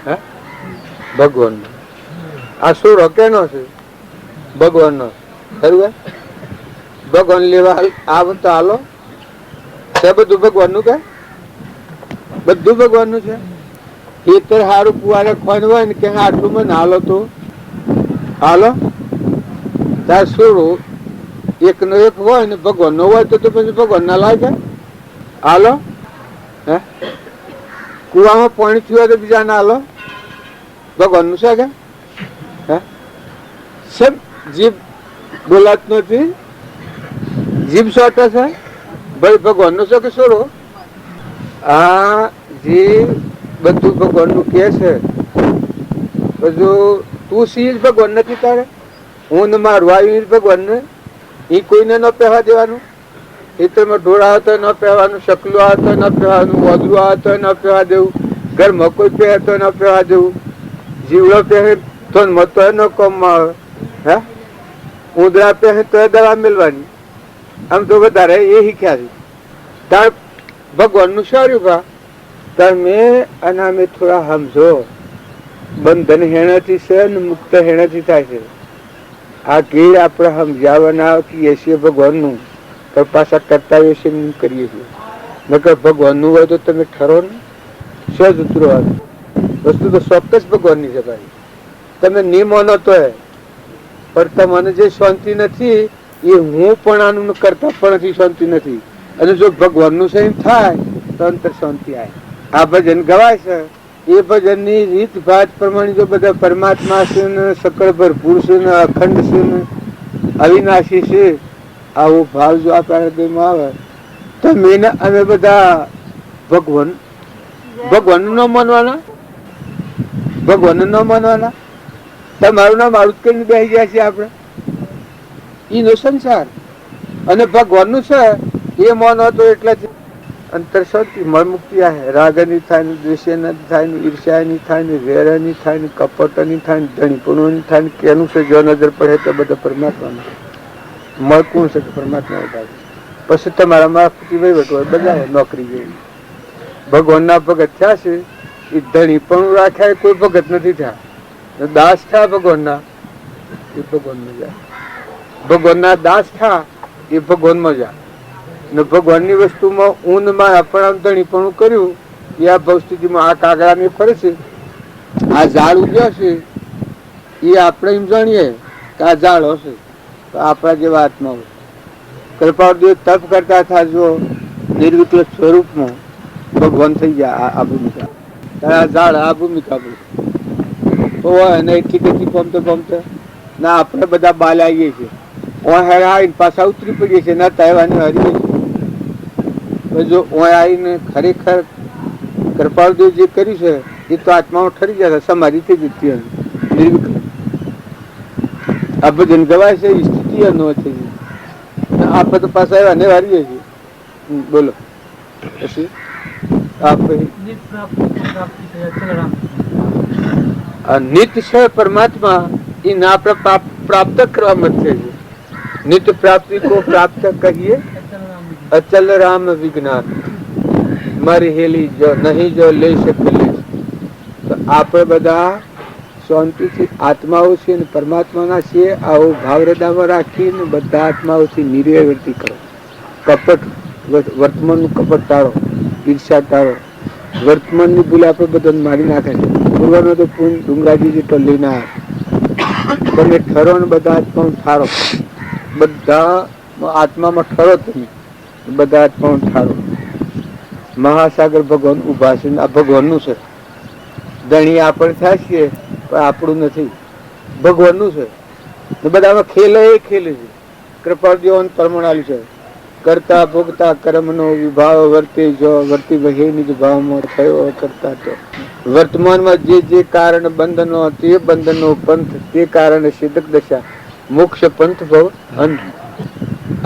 હે ભગવાન આ સુરો કેનો છે ભગવાન નો ખરું ભગવાન લેવા આવ તો હાલો છે બધું ભગવાન નું કે બધું ભગવાન નું છે ખેતર સારું પુવારે ખોન હોય ને કે આટલું મને હાલો તો હાલો તાર સુરો એક નો એક હોય ને ભગવાન નો હોય તો પછી ભગવાન ના લાગે હાલો હે કુવામાં પાણી થયું તો બીજા ના હાલો ભગવાન નું છે કે સબ જીભ બોલાત નથી જીભ સોટે છે ભાઈ ભગવાન નું છે કે સોરો આ જીભ બધું ભગવાન નું કે છે બધું તું સી ભગવાન નથી તારે હું ને મારું આવ્યું ભગવાન ને એ કોઈને ન પહેવા દેવાનું ખેતરમાં ઢોળા હતો ન પહેવાનું શકલું હતો ન પહેવાનું ઓદરું હતો ન પહેવા દેવું ઘરમાં કોઈ પહેરતો ન પહેવા દેવું જીવડો પહેરે તો મતો ન કોમમાં આવે હે ઉંદરા પહેરે તો દવા મેળવાની આમ તો વધારે એ શીખ્યા છે તાર ભગવાન નું સારું ભા તમે અને અમે થોડા સમજો બંધન હેણાથી છે ને મુક્ત હેણાથી થાય છે આ કીડ આપણે સમજાવવાના કહીએ છીએ ભગવાન નું પણ પાછા કર્તવ્ય છે કરીએ છીએ નકર ભગવાન નું હોય તો તમે ઠરો ને સજ ઉતરવાનું વસ્તુ તો ચોક્કસ ભગવાન ની છે ભાઈ તમે નહીં માનો તો પણ તમને જે શાંતિ નથી એ હું પણ આનું કરતા પણ શાંતિ નથી અને જો ભગવાન નું સહી થાય તો અંતર શાંતિ આવે આ ભજન ગવાય છે એ ભજન ની રીત ભાત પ્રમાણે જો બધા પરમાત્મા છે ને સકળ ભરપૂર છે ને અખંડ છે ને અવિનાશી છે આવો ભાવ જો આપણા હૃદયમાં આવે તો મેં અમે બધા ભગવાન નું ન માનવાના ભગવાન નું ન માનવાના તમારું નામ મારું કરીને બેસી ગયા છીએ આપણે એનો સંસાર અને ભગવાન નું છે એ માનો તો એટલા જ અંતર શાંતિ મળ મુક્તિ આવે રાગ ની થાય ને દ્વેષ ની થાય ને ઈર્ષ્યા ની થાય ને વેર ની થાય ને કપટ ની થાય ને ધણીપણું ની થાય ને કેનું છે જો નજર પડે તો બધા પરમાત્મા મળ કોણ છે પરમાત્મા વધારે પછી તમારા માફતી વહીવટ હોય બધા નોકરી જેવી ભગવાન ના ભગત થયા છે એ ધણીપણું રાખ્યા કોઈ ભગત નથી થયા દાસ થયા ભગવાન ના એ ભગવાન માં જાય ભગવાન ના દાસ થયા એ ભગવાન માં જાય ને ભગવાન ની વસ્તુમાં ઊંઘ માં આપણા ધણીપણું કર્યું એ આ ભવસ્થિતિમાં આ કાગડા ને ફરે છે આ ઝાડ ઉગ્યો છે એ આપણે એમ જાણીએ કે આ ઝાડ હશે તો આપણા જેવા આત્મા હોય કૃપાદેવ તપ કરતા હતા જો નિર્વિકલ્પ સ્વરૂપમાં ભગવાન થઈ ગયા આ ભૂમિકા આ ઝાડ આ ભૂમિકા એટલી ગતિ પમતે ના આપણે બધા બાલ આવીએ છીએ આવીને પાછા ઉતરી પડીએ છીએ ના તહેવાને હરીએ છીએ જો આવીને ખરેખર કૃપાળદેવ જે કર્યું છે એ તો આત્મામાં ઠરી જશે સમાધિ થઈ જતી નિર્વિકલ્પ આ ભજન ગવાય છે એ સ્થિતિ ન થઈ આપણે તો પાછા એવા ને હારીએ છીએ બોલો પછી નિત્ય છે પરમાત્મા એ ના પ્રાપ્ત કરવા મત છે નિત્ય પ્રાપ્તિ को प्राप्त कहिए अचल राम विज्ञान मर हेली जो नहीं जो ले શકે તો આપણે બધા શાંતિથી આત્માઓ છે ને પરમાત્માના છીએ આવો ભાવ હૃદયમાં રાખીને બધા આત્માઓથી નિર્વૃત્તિ કરો કપટ વર્તમાનનું કપટ ટાળો ઈર્ષા ટાળો વર્તમાનની ભૂલ આપણે બધાને મારી નાખે છે પૂર્વનો તો પૂર્ણ ડુંગરાજી જેટલો લઈને આવે તમે ઠરો ને બધા આત્માઓ ઠારો બધા આત્મામાં ઠરો તમે બધા આત્માઓ ઠારો મહાસાગર ભગવાન ઉભા છે આ ભગવાનનું છે ધણી આપણે થાય છીએ પણ આપણું નથી ભગવાનનું છે બધામાં ખેલે એ ખેલે છે કૃપાળદેવ પરમાણાલી છે કરતા ભોગતા કર્મનો વિભાવ વર્તે જો વર્તી વહે નિજ ભાવમાં થયો કરતા તો વર્તમાનમાં જે કારણ બંધનો તે બંધનો પંથ તે કારણે સિદ્ધક દશા મોક્ષ પંથ ભવ અંત.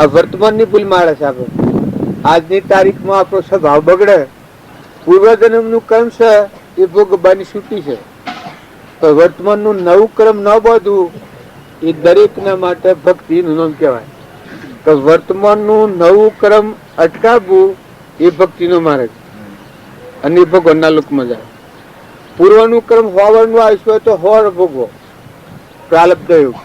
આ વર્તમાનની ભૂલ મારે છે. આપણે આજની તારીખમાં આપણો સ્વભાવ બગડે. પૂર્વજન્મનું કર્મ છે એ ભોગવવાની છૂટી છે, તો વર્તમાનનું નવું કર્મ ન બધું એ દરેકના માટે ભક્તિનું નામ કહેવાય. તો વર્તમાનનું નવું કર્મ અટકાવવું એ ભક્તિનો માર્ગ અને એ ભગવાનના લોકમાં જાય. પૂર્વનું કર્મ હોવાનું આવીશું હોય તો હોર ભોગવો પ્રાલબ્ધ યોગ.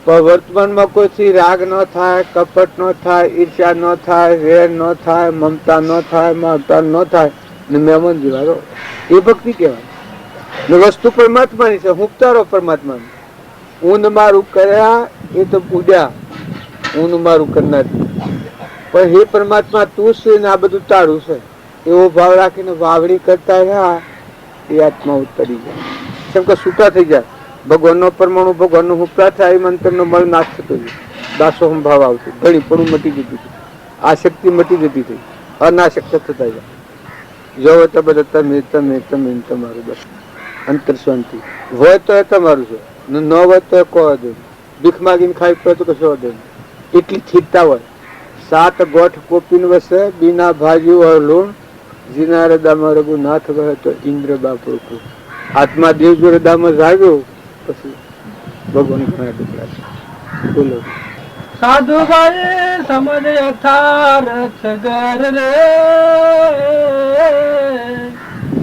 પણ વર્તમાનમાં કોઈથી રાગ ન થાય, કપટ ન થાય, ઈર્ષ્યા ન થાય, વેર ન થાય, મમતા ન થાય, મમતા ન થાય ને મહેમાન જીવારો એ ભક્તિ કહેવાય. ને વસ્તુ પરમાત્માની છે, હું તારો પરમાત્માની. ઊંધ મારું કર્યા એ તો પૂજ્યા, ઊંધ મારું કરનાર. પણ હે પરમાત્મા તું છે ને આ બધું તારું છે એવો ભાવ રાખીને વાવડી કરતા રહ્યા એ આત્મા ઉતરી જાય. કેમ કે છૂટા થઈ જાય. ભગવાનનો પરમાણુ ભગવાનનો હું પ્રાર્થના એ મંત્રનો મળ નાશ થતો જાય. દાસોહમ ભાવ આવતો, ઘણી પણ મટી જતી હતી, આશક્તિ મટી જતી હતી, અનાશક્ત થતા જાય. જો તો બધા તમે તમે તમે તમારું બસ અંતર શાંતિ હોય તો એ તમારું છે, ન હોય તો એ કહો દે. ભીખ માગીને ખાઈ પડે તો કશો દે. એટલી સ્થિરતા હોય. 7 ગોઠ કોપીન વસે બીના ભાજી હોય લૂણ, જીના હૃદયમાં રઘુનાથ વહે તો ઇન્દ્ર બાપ રૂપું. આત્મા દેવ જો હૃદયમાં જાગ્યો પછી ભગવાન ઘણા ટુકડા છે. બોલો. સાધુ ભાઈ સમજ યથાર્થ ગર રે,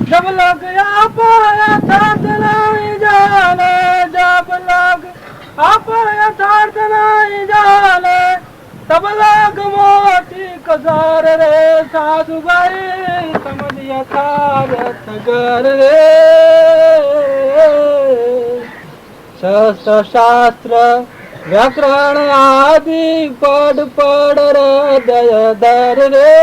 જબ લગ આપ યથાર્થ નહીં જાને, જબ લગ આપ યથાર્થ નહીં જાને, તબ લગ મોટી કસાર રે. સાધુ ભાઈ સમજ યથાર્થ ગર રે, શસ્ત્ર શાસ્ત્ર વ્યાકરણ આદિ પડ પડ હૃદય ધર રે.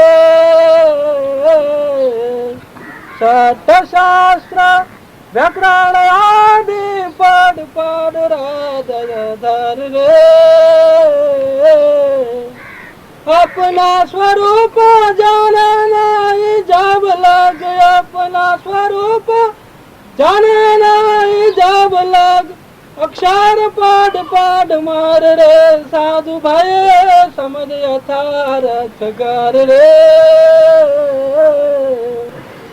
શસ્ત્ર શાસ્ત્ર વ્યાકરણ આદિ પડ પડ હૃદય ધર રે. अपना स्वरूप जाने नहीं जब लग, अपना स्वरूप जाने नहीं जब लग, अक्षर पद पद मार रे. साधु भाई समझ यथार्थ कर रे.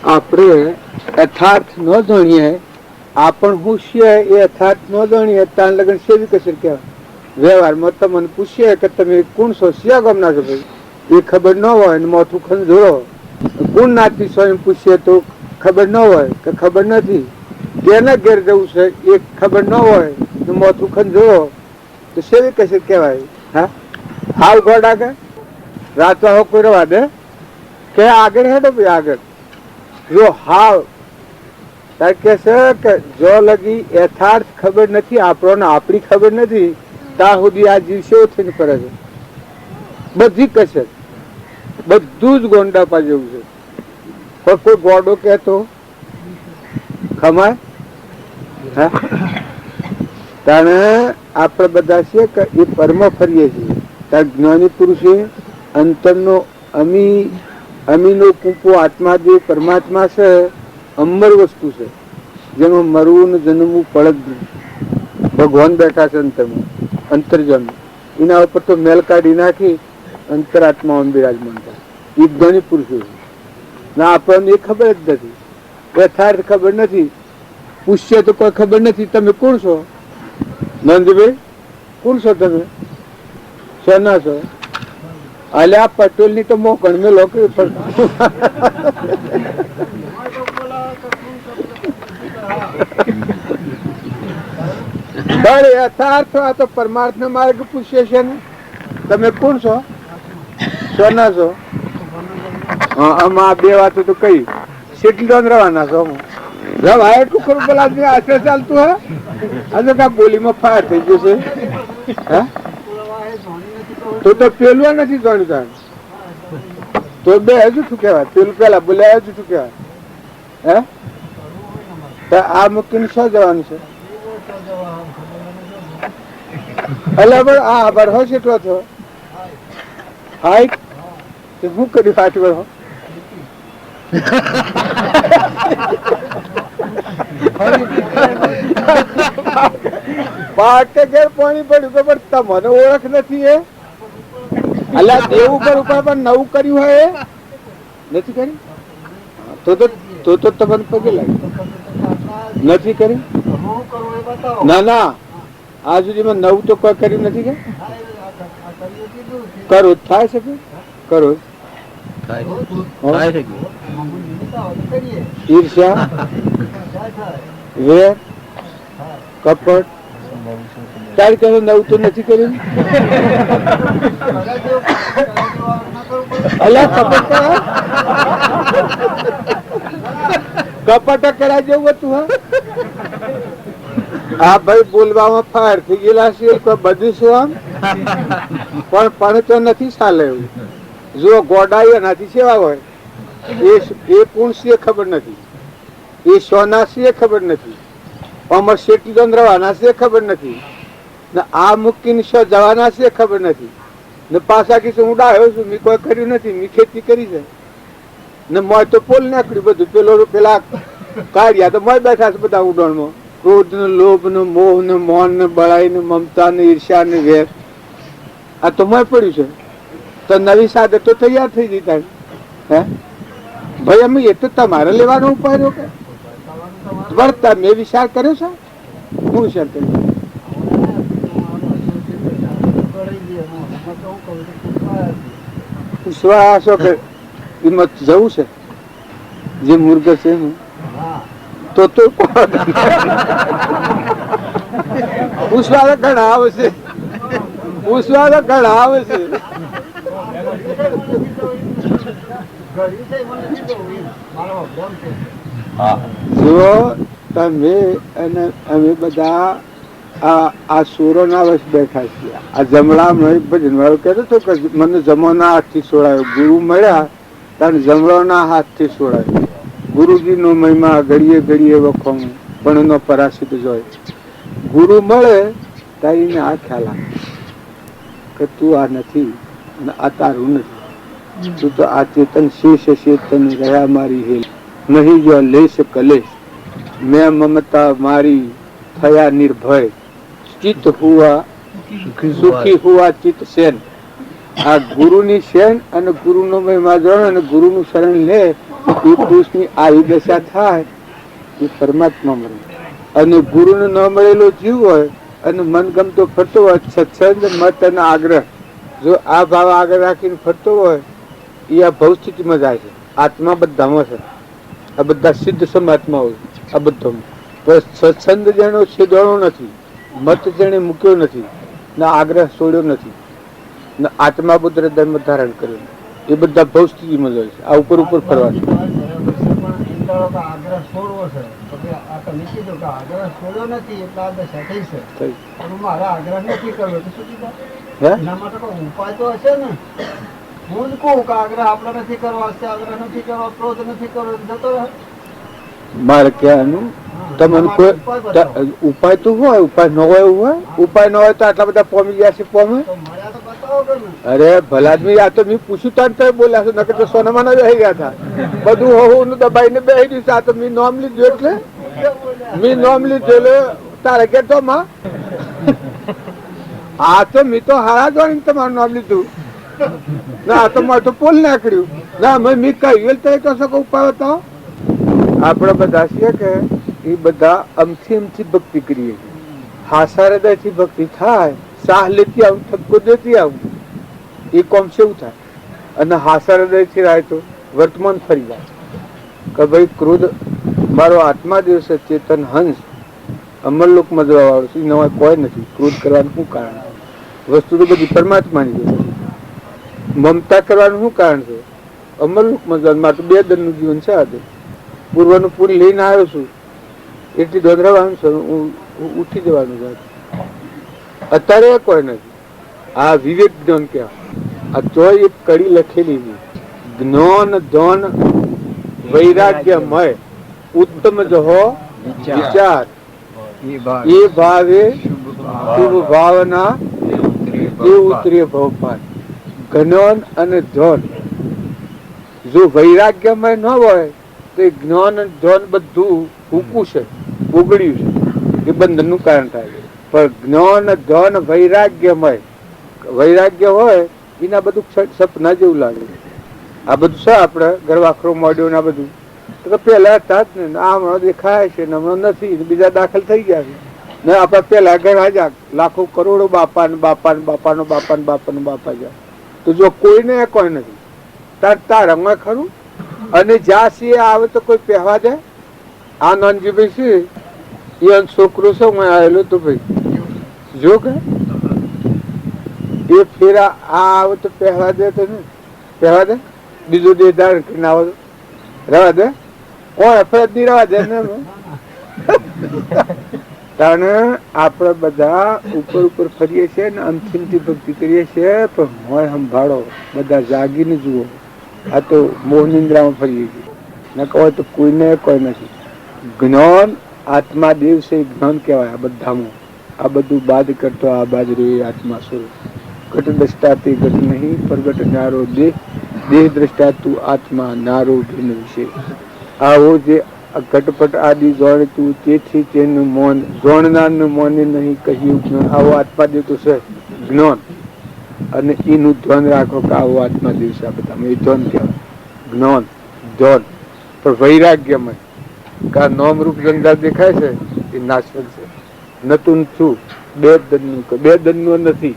આપણે યથાર્થ ન જાણીએ, આપણ હું છે એ યથાર્થ ન જાણીએ ત્યાં લગન સેવી કસર કહેવાય. વ્યવહારમાં તમને પૂછીએ કે તમે કોણ છો, શિયા ગામના છો ભાઈ, એ ખબર ન હોય ને મોથું ખંજોળો. કોણ નાતી છો એમ પૂછીએ તો ખબર ન હોય કે ખબર નથી. કેના ઘેર જવું છે એ ખબર ન હોય ને મોથું ખંજોળો તો સેવી કસર કહેવાય. હા, હાવ ગોડા કે રાતવા હો કોઈ રવા દે કે આગળ હેડો ભાઈ આગળ. જો હાવ તાર કે છે કે જો લગી યથાર્થ ખબર નથી આપણને, આપણી ખબર નથી ત્યાં સુધી આ જીવ સેવ થઈને ફરે છે. બધી કસર બધું જ ગોંડાપા જેવું છે. પણ કોઈ ગોડો કહેતો ખમાય? હા, તાણે આપણે બધા છીએ કે એ પરમ ફરીએ છીએ. ત્યાં જ્ઞાની પુરુષે અંતરનો અમીનો કૂપો આત્માદેવ પરમાત્મા છે, અમર વસ્તુ છે જેમાં મરવું ને જન્મવું પડે જ નહીં. ભગવાન બેઠા છે અંતરમાં, અંતર્જન્મ. એના ઉપર તો મેલ કાઢી નાખી અંતરાત્મા બિરાજમાન થાય. એ જ્ઞાની પુરુષો છે. ના આપણને એ ખબર જ નથી, યથાર્થ ખબર નથી. પૂછશે તો કોઈ ખબર નથી. તમે કોણ છો નંદભાઈ? કોણ છો તમે? શેના છો? અલે આ પટેલ ની તો મોકણ મેં લોકો યથાર્થ આ તો પરમાર્થ નો માર્ગ પૂછે છે ને. તમે કોણ છો, શેના છો? આમાં 2 વાતો તો કઈ કેટલી રવાના છો? રવાય એટલું ખરું પેલા આશરે ચાલતું હે. આજે કા બોલીમાં ફાયર થઈ જશે. હે તો પેલું નથી જાણતા તો બે હજુ શું કહેવાય? પેલું પેલા બોલ્યા હજુ શું કહેવાય? હે તો આ મૂકીને શું જવાનું છે? એટલે આ આભાર હોય એટલો થયો. હાય તો શું કર્યું આઠ વર્ષ પાકે ઘેર પાણી પડ્યું કે પણ તમને ઓળખ નથી એ અલ્યા દેવ ઉપર ઉપર પણ નવું કર્યું હોય એ નથી કરી તો તમને પગે લાગ્યું નથી કરી ના ના આ સુધીમાં નવું તો કોઈ કર્યું નથી કે કરો થાય શકે કરો ઈર્ષ્યા વેર કપટ તારી કહે નવું તો નથી કર્યું અલ્યા કપટ કપટ કરાય જેવું હતું હા ભાઈ બોલવામાં ફાયર થઈ ગયેલા છે કોઈ બધું શું આમ પણ તો નથી ચાલે એવું જો ગોડાઈ એનાથી સેવા હોય એ પૂર્ણ છે ખબર નથી એ સોના છે ખબર નથી અમર શેટી રવાના છે ખબર નથી ને આ મૂકીને જવાના છે ખબર નથી ને પાછા કીધું હું ડાયો છું મેં કોઈ કર્યું નથી મેં ખેતી કરી છે ને મોય તો પોલ નાખ્યું બધું પેલા કાઢ્યા તો મોય બેઠા છે બધા ઉડાણમાં ક્રોધ ને લોભ ને મોહ ને મોન ને બળાઈ ને મમતા ને ઈર્ષ્યા ને વેર આ તો મોય પડ્યું છે તો નવી સાદત તો તૈયાર થઈ ગઈ તારી હે ભાઈ અમે એ તો તમારે લેવાનો ઉપાય રહ્યો કે વર્તા મેં વિચાર કર્યો છે હું વિચાર કર્યો વિશ્વાસો કે કિંમત જવું છે જે મૂર્ખ છે હું તો પૂછવા ઘણા આવે છે પૂછવા ઘણા આવે છે જો તમે અને અમે બધા આ સુરો ના વર્ષ બેઠા છીએ આ જમણા ભજન વાળું કહેતો હતો કે મને જમોના હાથથી છોડાયો ગુરુ મળ્યા ત્યારે જમણોના હાથથી છોડાયો ગુરુજી નો મહિમા ઘડીએ ઘડીએ વખોમ પણ એનો પરાશિત જોય ગુરુ મળે તારીને આ ખ્યાલ આવે કે તું આ નથી આ તારું નથી તું તો આ ચેતન શેષ ચેતન રહ્યા મારી હેલ નહીં જો લેશ કલેશ મેં મમતા મારી થયા નિર્ભય ચિત્ત હુआ સુખી હુआ ચિત્ત સેન આ ગુરુની શેન અને ગુરુનો મહિમા જાણે અને ગુરુનું શરણ લે એ પુરુષની આયુ દશા થાય એ પરમાત્મા મળે અને ગુરુને ન મળેલો જીવ હોય અને મનગમતો ફરતો હોય સત્સંગ મત અને આગ્રહ જો આ ભાવ આગળ રાખીને ફરતો હોય એ આ ભવ સ્થિતિમાં જાય છે આત્મા બધામાં છે આ બધા સિદ્ધ સમાત્મા હોય આ બધો સત્સંગ જેનો છેદવાનો નથી મત જેને મૂક્યો નથી ના આગ્રહ છોડ્યો નથી ને આત્મા પુત્ર ધર્મ ધારણ કર્યો એ બધા ભવ સ્થિતિમાં જાય છે આ ઉપર ઉપર ફરવાનું આગ્રહ છોડવો છે આ તો નીચે દો કે આગ્રહ છોડ્યો નથી એટલે આ દશા થઈ છે મારા આગ્રહ નથી કર્યો તો શું કીધું એના માટે કોઈ ઉપાય તો હશે ને હું જ કહું કે આગ્રહ આપણે નથી કરવો આગ્રહ નથી કરવો ક્રોધ નથી કરવો જતો રહે મારે કહેવાનું તમને કોઈ ઉપાય તો હોય ઉપાય ન હોય એવું હોય ઉપાય ન હોય તો આટલા બધા પોમી ગયા છે પોમે અરે ભલાદમી આ તો મેં પૂછ્યું તાર તો બોલ્યા છો નકર તો સોનામાં બેસી ગયા હતા બધું હોવું દબાઈને બેસી દીધું આ તો મેં નોમ લીધું એટલે મેં નોમ લીધું એટલે તારે કે તો માં આ તો મેં તો હારા જોઈને તમારું નામ લીધું ના આ તો મારે તો પોલ નાખ્યું ના મેં કહ્યું તો કશો ઉપાય બતાવો આપણે બધા છીએ કે એ બધા અમથી અમથી ભક્તિ કરીએ હાસા હૃદયથી ભક્તિ થાય સાહ લેતી આવું ઠપકો દેતી આવું એ કોમ છે એવું થાય અને હાસા હૃદયથી રાય તો વર્તમાન ફરી જાય કે ભાઈ ક્રોધ મારો આત્મા દિવસે ચેતન હંસ અમરલોકમાં જવા વાળો છે નવા કોઈ નથી ક્રોધ કરવાનું શું કારણ વસ્તુ તો બધી પરમાત્માની છે મમતા કરવાનું શું કારણ છે અમરલોકમાં જવાનું મારે તો 2 દરનું જીવન છે આ પૂર્વનું પૂરી લઈને આવ્યો છું એટલી દોધરાવાનું છે હું ઉઠી જવાનું છે અત્યારે કોઈ નથી આ વિવેક જ્ઞાન કહેવાય આ તો એક કડી લખેલી છે જ્ઞાન ધન વૈરાગ્યમય ઉત્તમ જહો વિચાર એ ભાવે શુભ ભાવના એ ઉતરે ભવપાર જ્ઞાન અને ધ્યાન જો વૈરાગ્યમય ન હોય તો એ જ્ઞાન અને ધ્યાન બધું ભૂકું છે, ઓગળ્યું છે, એ બંધનનું કારણ થાય છે. પણ જ્ઞાન ધ્યાન વૈરાગ્ય હોય એના બધું સપના જેવું લાગે. આ બધું છે આપણે ગરવાખરો મોડ્યો ને આ બધું તો પેલા હતા જ ને, આ હમણાં દેખાય છે ને હમણાં નથી, બીજા દાખલ થઈ ગયા છે ને. આપડે પેલા ઘણા જા લાખો કરોડો બાપા ને બાપા ને બાપા નો બાપા ને બાપા નો બાપા જાય તો જો કોઈને કોઈ નથી તાર રમવા ખરું. અને જ્યાં સિંહ આવે તો કોઈ પહેવા દે. આ નાનજીભાઈ છે એ છોકરો છે, હું આવેલો તો ભાઈ જો કે એ ફેરા આ આવે તો પહેવા દે તો ને પહેવા દે, બીજો દે ધારણ કરીને આવે રવા દે, કોણ ફરજ નહીં રવા દે ને. કારણ આપણે બધા ઉપર ઉપર ફરીએ છીએ ને અંતિમથી ભક્તિ કરીએ છીએ, પણ મોય સંભાળો, બધા જાગીને જુઓ. આ તો મોહ નિંદ્રામાં ફરીએ છીએ ને કહો તો કોઈને કોઈ નથી. જ્ઞાન આત્મા દેવ છે, જ્ઞાન કહેવાય. આ બધામાં આ બધું બાદ કરતો આ બાજ રે આત્મા સ્વરૂપ. ઘટ દ્રષ્ટાથી ઘટ નહીં પ્રગટ નારો દેહ, દેહ દ્રષ્ટા તું આત્મા નારો ભિન્ન વિશે. આવો જે ઘટપટ આદિ જાણતું તેથી તેનું મૌન જાણનારનું મૌન નહીં કહ્યું જ્ઞાન. આવો આત્મા દેવ તો છે જ્ઞાન, અને એનું ધ્યાન રાખો કે આવો આત્મા દેવ છે. આ બધા એ ધ્યાન કહેવાય, જ્ઞાન ધ્યાન. પણ વૈરાગ્યમય કા નામ રૂપ જંજાળ દેખાય છે એ નાશવંત છે. નતું છું બે દનનું નથી,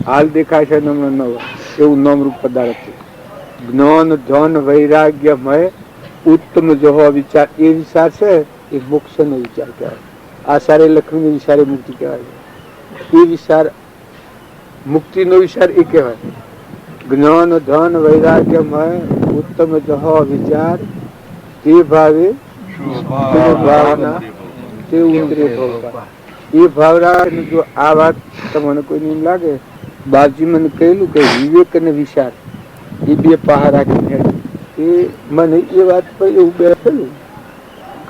હાલ દેખાય છે નમન ન હોય એવું નામરૂપ પદાર્થ છે. જ્ઞાન ધ્યાન વૈરાગ્યમય ઉત્તમ જો વિચાર, એ વિચાર છે એ મોક્ષ નો વિચાર કહેવાય. આ સારે લક્ષ્મી વિચારે મુક્તિ કહેવાય. એ વિચાર મુક્તિ નો વિચાર એ કહેવાય. જ્ઞાન ધ્યાન વૈરાગ્યમય ઉત્તમ જો વિચાર તે ભાવે ભાવના તે ઉતરે ભોગા. એ ભાવના જો આ વાત તમને કોઈને એમ લાગે, બાપજી મને કહેલું કે વિવેક અને વિચાર એ બે પહાડ રાખીને એ મને એ વાત પર એવું બેઠેલું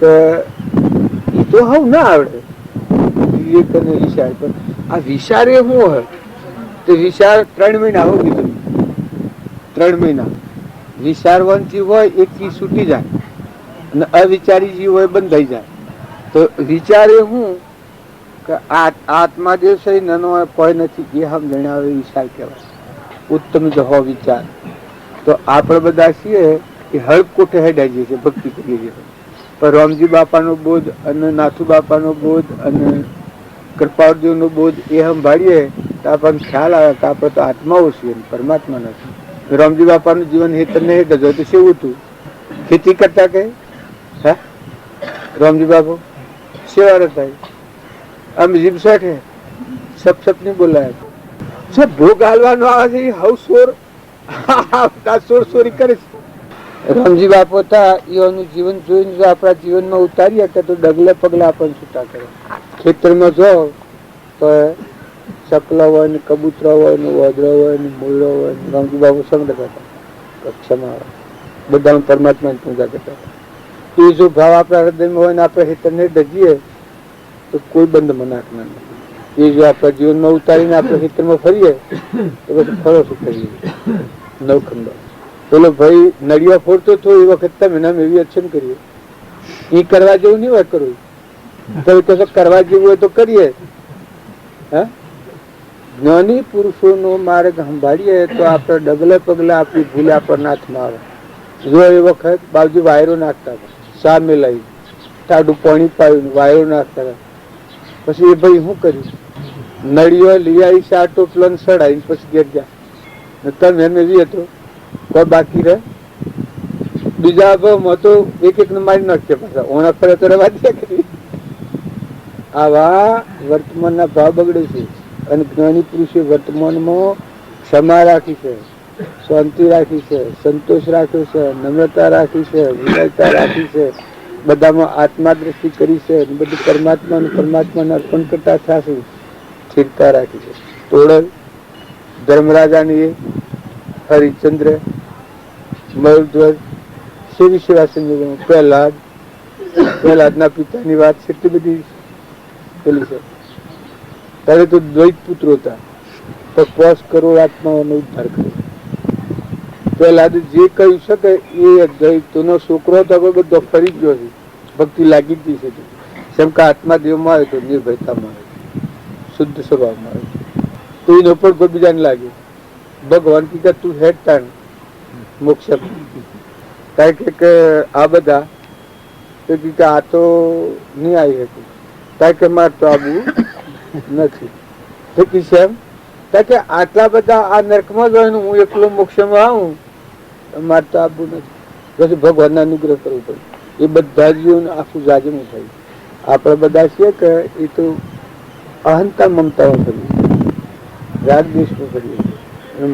કે એ તો હવે ના આવડે વિવેક અને વિચાર. પણ આ વિચાર એ શું હોય તો વિચાર 3 મહિના હોય કીધું, 3 મહિના વિચારવાનથી હોય એક થી છૂટી જાય અને અવિચારી જે હોય બંધ થઈ જાય. તો વિચાર એ શું કે આત્મા જે છે નાનો કોઈ નથી એ હમ જણાવે વિચાર કહેવાય. ઉત્તમ જો હો વિચાર. તો આપણે બધા છીએ એ હળપ કોઠે હેડાઈ જઈએ છીએ, ભક્તિ કરીએ છીએ. પણ રામજી બાપાનો બોધ અને નાથુ બાપાનો બોધ અને કૃપાળદેવનો બોધ એ સંભાળીએ તો આપણને ખ્યાલ આવે કે આપણે તો આત્માઓ છીએ, પરમાત્મા નથી. રામજી બાપાનું જીવન હેતર ને હેઠ જ હોય તો કેવું હતું? ખેતી કરતા કે હા રામજી બાપુ સેવા થાય આમ જીભ સાથે સપ નહીં બોલાય. સબ ભોગ હાલવાનો આવે છે હવ સોર સોરી કરે છે. રામજી બાપુ હતા એનું જીવન જોઈને જો આપણા જીવનમાં ઉતારીએ કે તો ડગલે પગલે આપણને છૂટા કરે. ખેતરમાં જાઓ તો ચકલા હોય ને કબૂતરા હોય ને વાદરા હોય ને મોયરો હોય ને રામજી બાપુ સંગ કરતા ક્ષમા બધા પરમાત્માની પૂજા કરતા. એ જો ભાવ આપણા હૃદયમાં હોય ને આપણે ખેતરને ડગીએ તો કોઈ બંધ મનાકના નથી. એ જો આપણા જીવનમાં ઉતારીને આપણે ખેતરમાં ફરીએ તો પછી ફળો શું કરીએ નવખંડો. પેલો ભાઈ નળિયા ફોડતો હતો એ વખત તમે નામ એવી અર્ચન કરીએ. એ કરવા જેવું નહીં હોય કરવું, તમે કહો કરવા જેવું હોય તો કરીએ. હા જ્ઞાની પુરુષોનો માર્ગ સંભાળીએ તો આપણે ડગલે પગલે આપણી ભૂલ આપણના હાથમાં આવે. જો એ વખત બાજુ વાયરો નાખતા હતા, સામે લઈ ટાઢું પાણી પાયું વાયરો નાખતા હતા. પછી એ ભાઈ શું કર્યું? નળીઓ લઈ આવી શા ટોપલો સડાઈને પછી ઘેર ગયા. તમે એમ એવી હતો કોઈ બાકી રહે બીજા ભાવમાં તો એક ને મારી નાખીએ પાછા ઓણા ફરે તો રવા દે કરી. આવા વર્તમાનના ભાવ બગડે છે. અને જ્ઞાની પુરુષે વર્તમાનમાં ક્ષમા રાખી છે, શાંતિ રાખી છે, સંતોષ રાખ્યો છે, નમ્રતા રાખી છે, વિનયતા રાખી છે, બધામાં આત્મા દ્રષ્ટિ કરી છે, બધું પરમાત્માને અર્પણ કરતા થયા છે, સ્થિરતા રાખી છે. તોડલ ધર્મરાજાની હરિચંદ્ર મયુરધ્વજ સેવી સેવા સંજોગોમાં પ્રહલાદના પિતાની વાત કેટલી બધી પેલી છે. ત્યારે તો દ્વૈત પુત્રો હતા લગભગ 5 કરોડ આત્માઓનો ઉદ્ધાર કર્યો. પેલા જે કહી શકે એ અદ્વૈતનો છોકરો તો હવે બધો ફરી ગયો છે, ભક્તિ લાગી જ છે. જેમ કે આત્મા દેવમાં આવે તો નિર્ભયતામાં આવે, શુદ્ધ સ્વભાવમાં આવે, તો એનો પણ કોઈ બીજાને લાગે. ભગવાન કી તું હેડ તાણ મોક્ષ કારણ કે આ બધા આ તો નહીં આવી શકે, કારણ કે મારે તો આવવું નથી. એમ કારણ કે આટલા બધા આ નર્કમાં જ હોય ને હું એકલો મોક્ષમાં આવું, મારે તો આવવું નથી. પછી ભગવાનના અનુગ્રહ કરવું પડે. એ બધા જીવોને આખું જાજમું થાય. આપણે બધા છીએ કે એ તો અહંતા મમતાઓ કરીએ, રાગ દેશમાં કરીએ.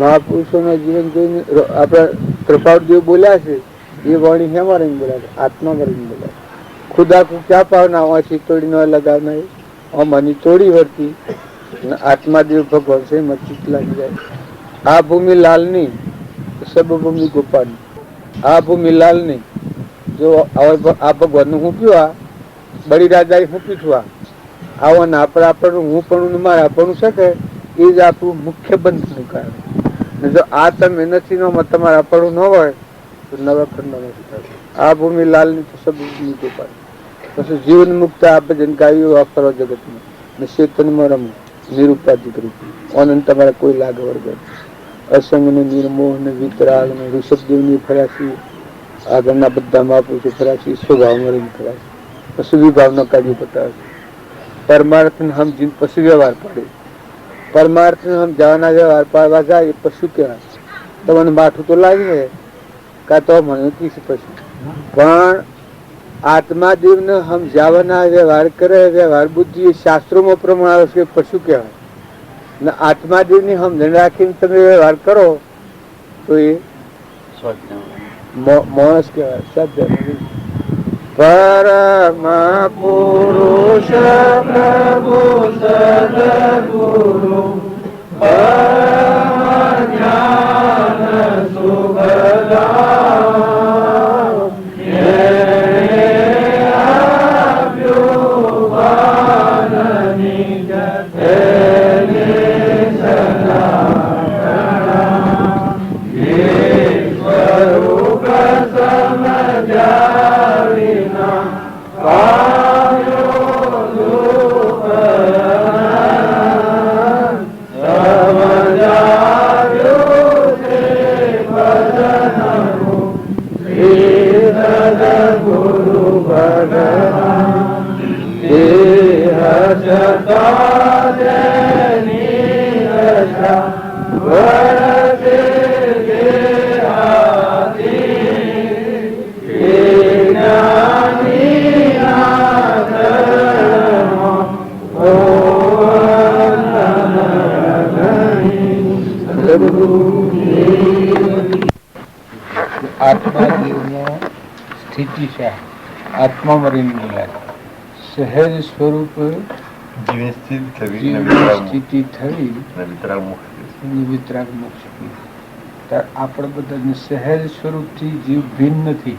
મહાપુરુષોના જીવન જોઈને આપણા કૃપાળદેવ બોલ્યા છે એ વાણી હેમાં રહીને બોલ્યા છે, આત્મામાં રહીને બોલ્યા. ખુદા કો ક્યાં પાવના વાંચી તોડી ન લગાવના આમાંની તોડી વર્તી આત્માદેવ ભગવાન છે એમાં ચિત્ત લાગી જાય. આ ભૂમિ લાલની સબ ભૂમિ ગોપાની. આ ભૂમિ લાલની જો આ ભગવાનનું હું પીવા બળી રાજા હું પીઠવા આવો ને આપણે આપણું હું પણ મારે આપણું શકે એ જ આપણું મુખ્ય બંધનું કારણ. જો આ તમે નથી તમારે આપણું ન હોય તો નવા ખંડ નથી થતું. આ ભૂમિ લાલની તો સબ ભૂમિ ગોપાની. પછી જીવન મુક્ત આ ભજન ગાયું વાપરો જગતમાં ને ચેતનમાં રમવું નિરુપાધિક રૂપી આનંદ તમારે કોઈ લાગ વગર. અસંગ ને નિર્મોહ ને વિતરાગ ને ઋષભદેવની ફરાશી આગળના બધા મહાપુરુષો ફરાશી સ્વભાવમાં રહીને ફરાશી પશુ વિભાવના કાર્ય બતાવે. પરમાર્થ સમજીને પશુ વ્યવહાર પાડે. પરમાર્થ સમજાવવાના વ્યવહાર પાડવા જાય એ પશુ કહેવાય. તમને માઠું તો લાગે કાં તો મને કીશ પશુ, પણ આત્માદેવને સમજાવવાના વ્યવહાર કરે વ્યવહાર બુદ્ધિ એ શાસ્ત્રોમાં પ્રમાણ આવે છે પશુ કહેવાય. ને આત્માદેવની સમજણ રાખીને તમે વ્યવહાર કરો તો એ માણસ કહેવાય. સાધ્ય પરમ પુરુષ પ્રભુ સદગુરુ પરમ જ્ઞાન સુખદામ સ્થિતિ છે. આત્મા મરીને બોલાય સહેજ સ્વરૂપ સ્થિતિ થઈ વિતરાગ મોક્ષ. આપણે બધાને સહેજ સ્વરૂપથી જીવ ભિન્ન નથી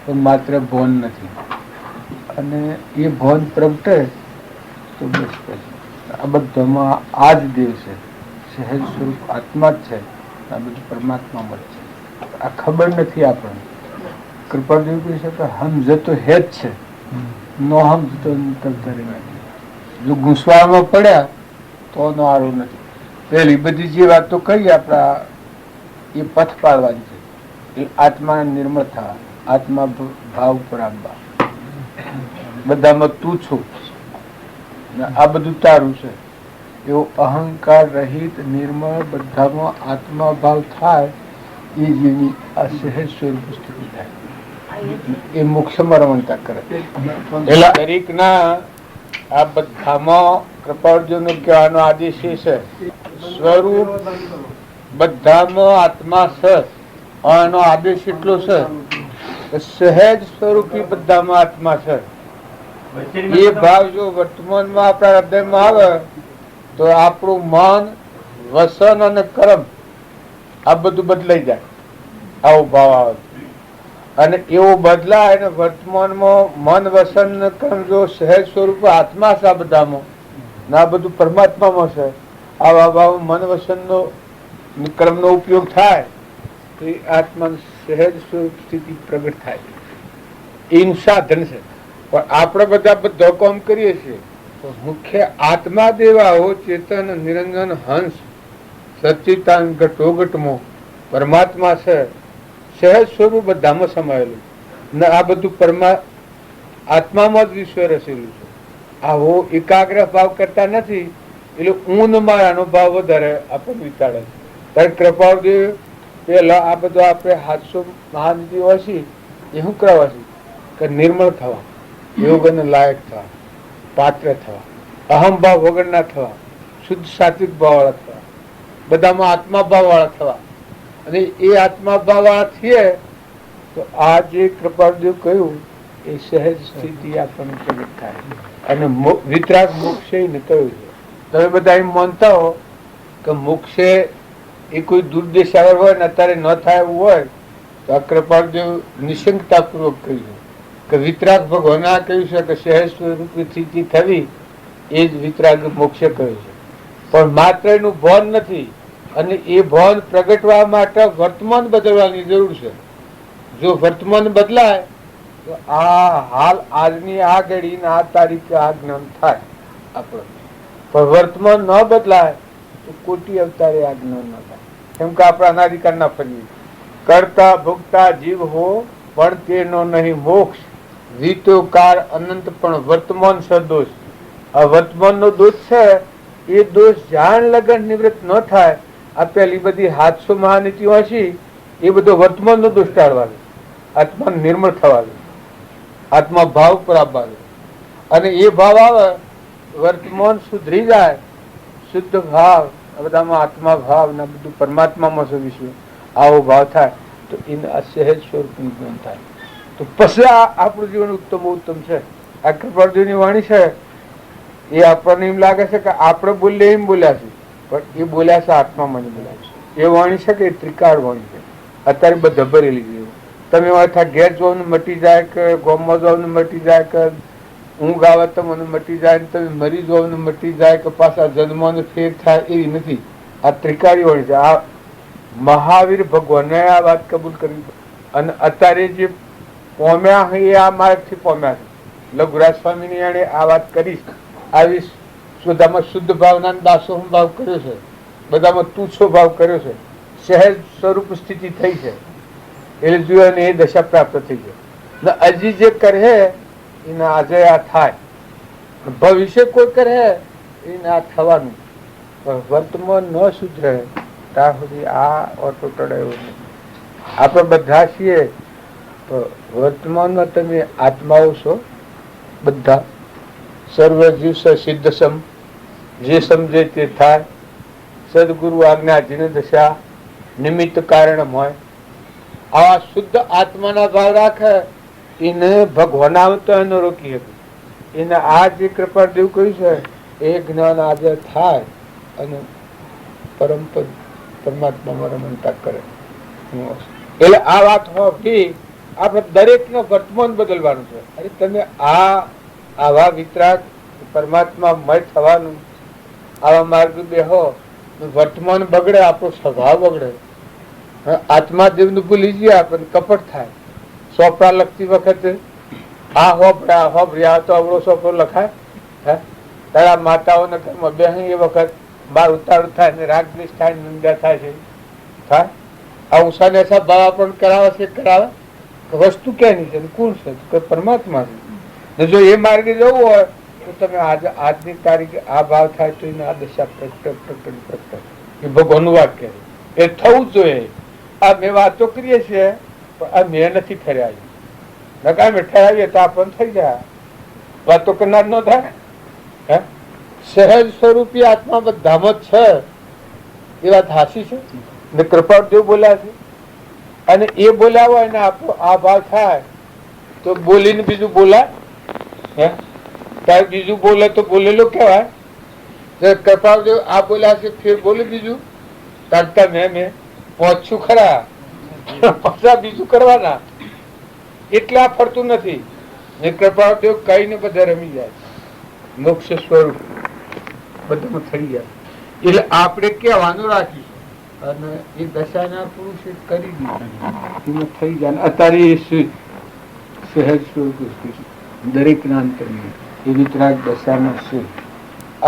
પણ માત્ર ભોન નથી, અને એ ભોન પ્રગટે તો બસ પછી આ બધામાં આ જ દેવ છે. સહેજ સ્વરૂપ આત્મા જ છે, આ બધું પરમાત્મામાં જ છે. આ ખબર નથી આપણને. કૃપાદેવ કહી શકે સમજ તો હે જ છે, નો સમજ તો જો ઘૂંસવામાં પડ્યા તો નો આરો નથી. પેલી બધી જે વાતો કહી આપણા એ પથ પાડવાની છે. એ આત્મા નિર્મળ થવા, આત્મા ભાવ પર આવવા, બધામાં તું છું આ બધું તારું છે એવો અહંકાર રહિત નિર્મળ બધામાં આત્મા ભાવ થાય એ જેવી આ સહેજ સ્વરૂપ સ્થિતિ થાય. એ મોક્ષમાં રમણતા કરે. એટલે દરેક ના આ બધામાં કૃપાર્જુન કહેવાનો આદેશ એ છે સ્વરૂપ બધામાં આત્મા છે. એનો આદેશ એટલો છે સહેજ સ્વરૂપી બધામાં આત્મા છે. એ ભાવ જો વર્તમાનમાં આપણા હૃદયમાં આવે તો આપણું મન વસન અને કર્મ આ બધું બદલાઈ જાય. આવો ભાવ આવે અને એવો બદલાય ને વર્તમાનમાં મન વસન કર્મ જો સહેજ સ્વરૂપ આત્મા છે આ બધામાં ને આ બધું પરમાત્મામાં છે આવા ભાવ મન વસનનો ક્રમનો ઉપયોગ થાય તો એ આત્માનું સહેજ સ્વરૂપ સ્થિતિ પ્રગટ થાય. એનું સાધન છે. પણ આપણે બધા બધો કામ કરીએ છીએ. મુખ્ય આત્મા દેવાઓ ચેતન નિરંજન હંસ સચ્ચિતાન ઘટોઘટમાં પરમાત્મા છે. સહેજ સ્વરૂપ બધામાં સમાયેલું ને આ બધું આત્મામાં જ વિશ્વ રચેલું છે. આવો એકાગ્ર ભાવ કરતા નથી એટલે હું ને મારાનો ભાવ વધારે આપણને વિચારે છે. ત્યારે કૃપાળદેવ પેલા આ બધો આપણે 700 મહાનિધિ હોય છે એ શું કરવા છે કે નિર્મળ થવા, યોગ અને લાયક થવા, પાત્ર થવા, અહમભાવ વગરના થવા, શુદ્ધ સાત્વિક ભાવ વાળા થવા, બધામાં આત્મા ભાવ વાળા થવા. અને એ આત્મા ભાવ વાળા થઈએ તો આ જે કૃપાળદેવ કહ્યું એ સહેજ સ્થિતિ આપણને પ્રગટ થાય. અને વિતરાગ મોક્ષે ને કહ્યું છે. તમે બધા એમ માનતા હો કે મોક્ષે એ કોઈ દુર્દેશ આગળ હોય ને અત્યારે ન થાય એવું હોય તો આ કૃપાળદેવ નિશંકતાપૂર્વક કહ્યું કે વિતરાગ ભગવાને આ કહ્યું છે કે સહેજ સ્વરૂપની સ્થિતિ થવી એ જ વિતરાગ મોક્ષે કહ્યું છે. પણ માત્ર એનું ભાન નથી અને એ ભાન પ્રગટવા માટે વર્તમાન બદલવાની જરૂર છે. જો વર્તમાન બદલાય તો આ હાલ આજની આ ઘડી આ તારીખે આ જ્ઞાન થાય આપણને. પણ વર્તમાન ન બદલાય તો કોટી અવતારે આ જ્ઞાન ન થાય. કેમ કે આપણે અનાધિકાર ના ફરીએ. કરતા ભોગતા જીવ હો પણ તેનો નહીં મોક્ષ. વીતો કાળ અનંત પણ વર્તમાન સદોષ. આ વર્તમાનનો દોષ છે એ દોષ જાણ લગન નિવૃત્ત ન થાય. આ પેલી બધી 700 મહાનીતિઓ હશે એ બધો વર્તમાનનો દોષ ટાળવાનો, આત્મા નિર્મળ થવાનો, આત્મા ભાવ પર આવવાનો. અને એ ભાવ આવે વર્તમાન સુધરી જાય, શુદ્ધ ભાવ બધામાં આત્મા ભાવ ને બધું પરમાત્મામાં છે વિશ્વ. આવો ભાવ થાય તો એને અસહેજ સ્વરૂપનું જ્ઞાન થાય. તો પછી આપણું જીવન ઉત્તમ ઉત્તમ છે. આ કૃપાળદેવની વાણી છે એ આપણને એમ લાગે છે કે આપણે બોલીએ એમ બોલ્યા છે પણ એ બોલ્યા છે આત્મામાં બોલ્યા છે. એ વાણી છે કે ત્રિકાળ વાણી છે. અત્યારે બધા ભરેલી છે. તમે વાથા ઘેર જવાનું મટી જાય કે ગામમાં જવાનું મટી જાય કે ઊંઘ આવે તો મને મટી જાય ને તમે મરી જવાનું મટી જાય કે પાછા જન્મનો ફેર થાય એવી નથી. આ ત્રિકાળી વાણી છે. આ મહાવીર ભગવાને આ વાત કબૂલ કરી અને અત્યારે જે પોમ્યા એ આ માર્ગથી પોમ્યા છે. લઘુરાજ સ્વામીની એણે આ વાત કરી. આવી બધામાં શુદ્ધ ભાવના દાસો ભાવ કર્યો છે, બધામાં તુચ્છો ભાવ કર્યો છે, સહેજ સ્વરૂપ સ્થિતિ થઈ છે એટલે જોઈને એ દશા પ્રાપ્ત થઈ છે. હજી જે કરે એને આજે આ થાય, ભવિષ્ય કોઈ કરે એને આ થવાનું. પણ વર્તમાન ન સુધરે ત્યાં સુધી આ ઓટો ટળે એવું નહીં. આપણે બધા છીએ વર્તમાનમાં તમે આત્માઓ છો બધા. સર્વ જીવ સિદ્ધ સમ, જે સમજે તે થાય. સદગુરુ આજ્ઞા જીન દશા નિમિત્ત કારણ હોય. આવા શુદ્ધ આત્માના ભાવ રાખે એને ભગવાન આવતો એનો રોકી શકે. એને આ જે કૃપાળદેવ કહ્યું છે એ જ્ઞાન આજે થાય અને પરમ પરમાત્મામાં રમણતા કરે. એટલે આ વાત હોવી આપણે દરેકને વર્તમાન બદલવાનું છે. અરે તમે આવા વિતરાગ પરમાત્મા મય થવાનું આવા માર્ગ બેહો, વર્તમાન બગડે, આપણો સ્વભાવ બગડે. આત્મા દેવનું ભૂલી જઈએ આપણને કપટ થાય. સોપડા લખતી વખતે આ હોભર્યા તો અવળો સોપડો લખાય. તારા માતાઓના ઘરમાં બે એ વખત બાર ઉતાર થાય ને રાગ દ્વેષ થાય, નિંદા થાય છે. થાય આ ઉષા ને ભાવ આપણને કરાવે છે, કરાવે. વસ્તુ ક્યાંની છે, કોણ છે? પરમાત્મા છે. જો એ માર્ગે જવું હોય તો તમે આજની તારીખે આ ભાવ થાય તો એને આ દશા પ્રકટ એ ભગવાનનું વાક્ય એ થવું જ જોઈએ. આ મેં વાતો કરીએ છીએ પણ આ મેં નથી ઠરાવી. નકા મેં ઠરાવીએ તો આપણને થઈ જાય. વાતો કરનાર ન થાય. સહેજ સ્વરૂપી આત્મા બધામાં જ છે એ વાત હાસી છે ને કૃપાળદેવ બોલ્યા છે. અને એ બોલ્યા હોય ને આપણો આ ભાવ થાય તો બોલીને બીજું બોલાય. બીજું બોલે તો બોલેલો કેવાય. કૃપાળદેવ આ બોલ્યા છે ફેર બોલે બીજું તારતા મેં પહોંચશું ખરા પાછા બીજું કરવાના. એટલે આ ફરતું નથી. ને કૃપાળદેવ કઈ ને બધા રમી જાય. મોક્ષ સ્વરૂપ બધામાં થઈ જાય. એટલે આપણે કહેવાનું રાખીશું અને એ દશાના પુરુષે કરી દીધું એમાં થઈ જાય. અત્યારે એ સહેજ સ્વરૂપ દરેક ના અંતરની એ વિતરાગ દશામાં છે.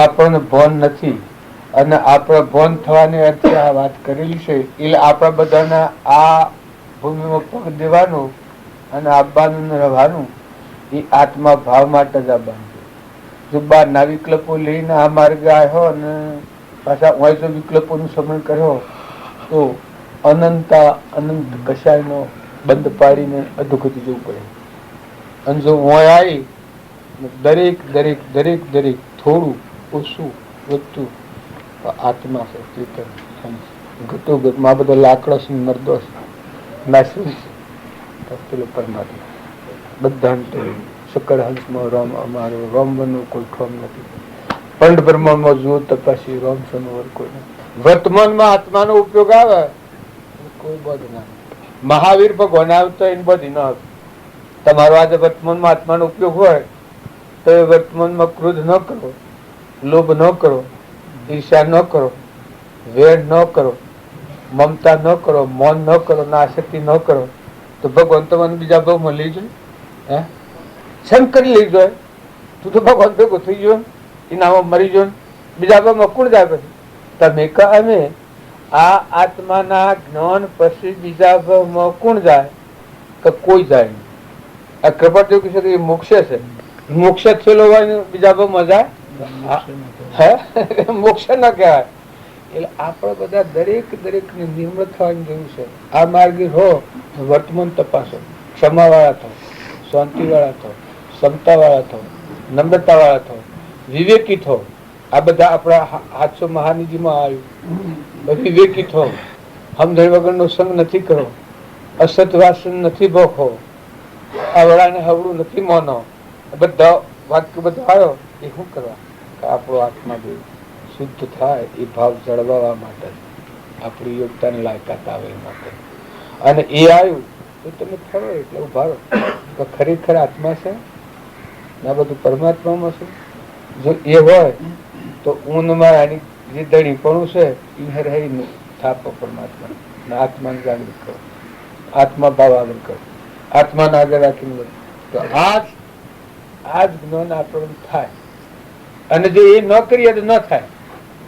આપણને ભાન નથી અને આપણે ભાન થવાની અર્થે આ વાત કરેલી છે. એટલે આપણા બધાના આ ભૂમિમાં પગ દેવાનું અને આવવાનું ને રહેવાનું એ આત્મા ભાવ માટે જ આવવાનું છે. જો બહારના વિકલ્પો લઈને આ માર્ગે આવ્યો અને પાછા હોય જો વિકલ્પોનું સમરણ કર્યો તો અનંત કશાયનો બંધ પાડીને અધોગતિ જવું પડે. અને જો હોય આવી દરેક દરેક દરેક દરેક થોડું ઓછું વધતું આત્મા છે, ચેતન ઘટોગતમાં આ બધો લાકડો છે, મરદો છે, નાસું છે, પેલો પરમાત્મા બધા સકળ હંસમાં રામ અમારો રામ બનવું કોઈ ઠોમ નથી. પંડ બ્રહ્માંડમાં જુઓ તપાસી રામ સનોવર કોઈ નથી. વર્તમાનમાં આત્માનો ઉપયોગ આવે કોઈ બધું ના. મહાવીર ભગવાન આવતા એને બધી ના આવે. તમારો આજે વર્તમાનમાં આત્માનો ઉપયોગ હોય તો એ વર્તમાનમાં ક્રોધ ન કરો, લોભ ન કરો, ઈર્ષા ન કરો, વેર ન કરો, મમતા ન કરો, મૌન ન કરો, આસક્તિ ન કરો તો ભગવાન તમને બીજા ભાવમાં લઈ જાય. હે શંકર લઈ જાય. તું તો ભગવાન ભેગો થઈ ગયો, એનામાં મરી ગયો, બીજા ભાવમાં કોણ જાય? પછી તમે અમે આ આત્માના જ્ઞાન પછી બીજા ભાવમાં કોણ જાય? કે કોઈ જાય નહીં. આ કૃપાદેવ કહે છે મોક્ષ છે. મોક્ષ થયેલો હોય બીજા ભાવમાં જાય? મોક્ષ ન કહેવાય. એટલે આપણે બધા દરેક દરેક ને નિર્મળ થવાની જરૂર છે. આ માર્ગે હો વર્તમાન તપાસો, ક્ષમા વાળા થો, શાંતિ વાળા થો, ક્ષમતા વાળા થો, નમ્રતા વાળા થો, વિવેકી થો. આ બધા આપણા 800 મહાનિધિમાં આવ્યું. વિવેકી થો, સમજણ વગરનો સંગ નથી કરો, અસત વાસન નથી ભોખો, આવડાને હવડું નથી મોનો. બધા વાક્ય બધા આવ્યો એ શું કરવા? આપણો આત્મા જો શુદ્ધ થાય એ ભાવ જળવાવા માટે, આપણી યોગતાની લાયકાત આવે એ માટે. અને એ આવ્યું તો તમે ખરો એટલે ઉભા રહો તો ખરેખર આત્મા છે ને આ બધું પરમાત્મામાં છે. જો એ હોય તો ઊનમાં એની જે દણીપણું છે એ રહી થાપો પરમાત્મા ને આત્માને જાગૃત કરો, આત્મા ભાવ આગળ કરો, આત્માને આગળ રાખીને તો આ જ જ્ઞાન આપણને થાય. અને જો એ ન કરીએ તો ન થાય.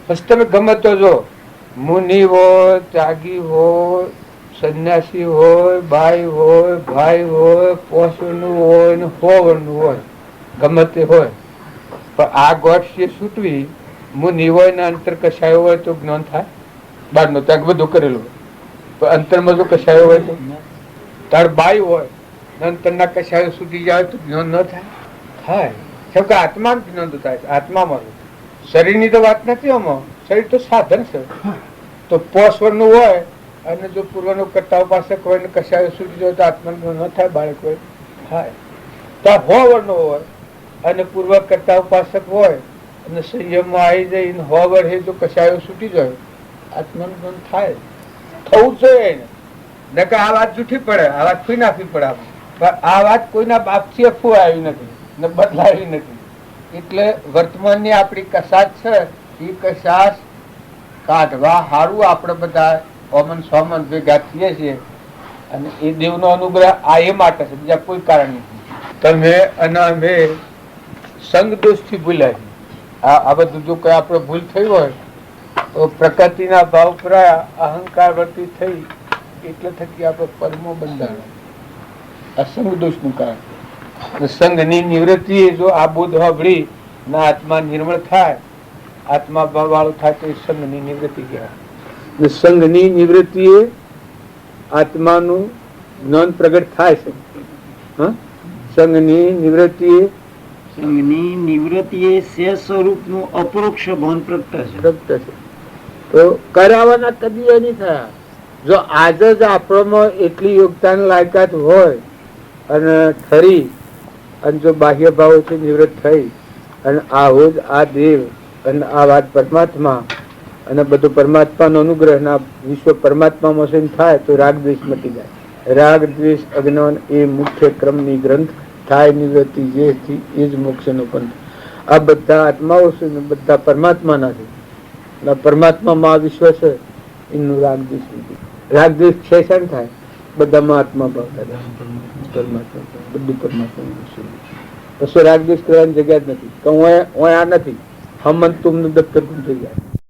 પછી તમે ગમે તો જો મુનિ હોય, ત્યાગી હોય, સંન્યાસી હોય, બાઈ હોય, ભાઈ હોય, 5 વર્ષનું હોય ને 100 વર્ષનું હોય, ગમે તે હોય, પણ આ ગોઠ છૂટવી મુનિ હોય ને અંતર કશાયો હોય તો જ્ઞાન થાય. બહારનો ત્યાગ બધું કરેલું પણ અંતરમાં જો કશાયો હોય તો તાર બાઈ હોય ને અંતરના કશાયો છૂટી જાય તો જ્ઞાન ન થાય? થાય. કેમ કે આત્મા જ્ઞાન થાય છે. આત્મામાં શરીરની તો વાત નથી. આમાં શરીર તો સાધન છે. તો 5 વર્ષનું હોય અને જો પૂર્વનો કરતા ઉપાસક હોય ને કશાયો છૂટી જાય તો આત્મા ન થાય? બાળક હોય થાય. તો 100 વર્ષનો હોય અને પૂર્વ કરતા ઉપાસક હોય અને સંયમમાં આવી જાય 100 વર્ષે જો કશાયો છૂટી જાય આત્માનું જ્ઞાન થાય. થવું જ જોઈએ ને. કે આ વાત જૂઠી પડે, આ વાત ખોઈ નાખવી પડે. પણ આ વાત કોઈના બાપથી અફવા આવી નથી ને બદલાવી નથી. એટલે વર્તમાનની આપણી કશાશ છે એ કશાશ કાઢવા સારું આપણે બધા ઓમન સોમન ભેગા થઈએ છીએ. અને એ દેવનો અનુગ્રહ આ એ માટે છે, બીજા કોઈ કારણ નથી. તમે અને અમે સંગ દોષથી ભૂલ્યા છીએ. આ બધું જો કઈ આપણે ભૂલ થઈ હોય તો પ્રકૃતિના ભાવ પર અહંકાર વર્તી થઈ એટલે થકી આપણે પરમો બંધાણ અસંગ દોષનું કારણ. સંઘની નિવૃત્તિ જો આ બોધ સાંભળી ના આત્મા નિર્મળ થાય, આત્મા ભાવ વાળું થાય તો સંઘની નિવૃત્તિ કહેવાય. સંઘની નિવૃત્તિ આત્માનું જ્ઞાન પ્રગટ થાય છે. સંઘની નિવૃત્તિ સંઘની નિવૃત્તિએ સે સ્વરૂપનું અપરોક્ષ ભાન પ્રગટ છે. તો કરાવવાના કદી નહીં થયા. જો આજે જ આપણોમાં એટલી યોગતાની લાયકાત હોય અને ખરી અને જો બાહ્ય ભાવોથી નિવૃત્ત થઈ અને આવો જ આ દેવ અને આ વાત પરમાત્મા અને બધું પરમાત્માનો અનુગ્રહ ના વિશ્વ પરમાત્મામાં છે થાય તો રાગ દ્વેષ મટી જાય. રાગ દ્વેષ અજ્ઞાન એ મુખ્ય ક્રમની ગ્રંથ થાય નિવૃત્તિ જેથી એ જ મોક્ષનો પંથ. આ બધા આત્માઓ છે ને બધા પરમાત્માના છે. પરમાત્મામાં આ વિશ્વ છે એનું રાગદ્વેષ નથી. રાગદ્વેષ છે શાને થાય? બધામાં આત્મા ભાવ થાય, પરમાત્મા બધું પરમાત્મા વિશ્વ. પછી રાગદ્વેષ કરવાની જગ્યા જ નથી કે હું આ નથી, હમ તુમ દફતર ગુમ થઈ જાય.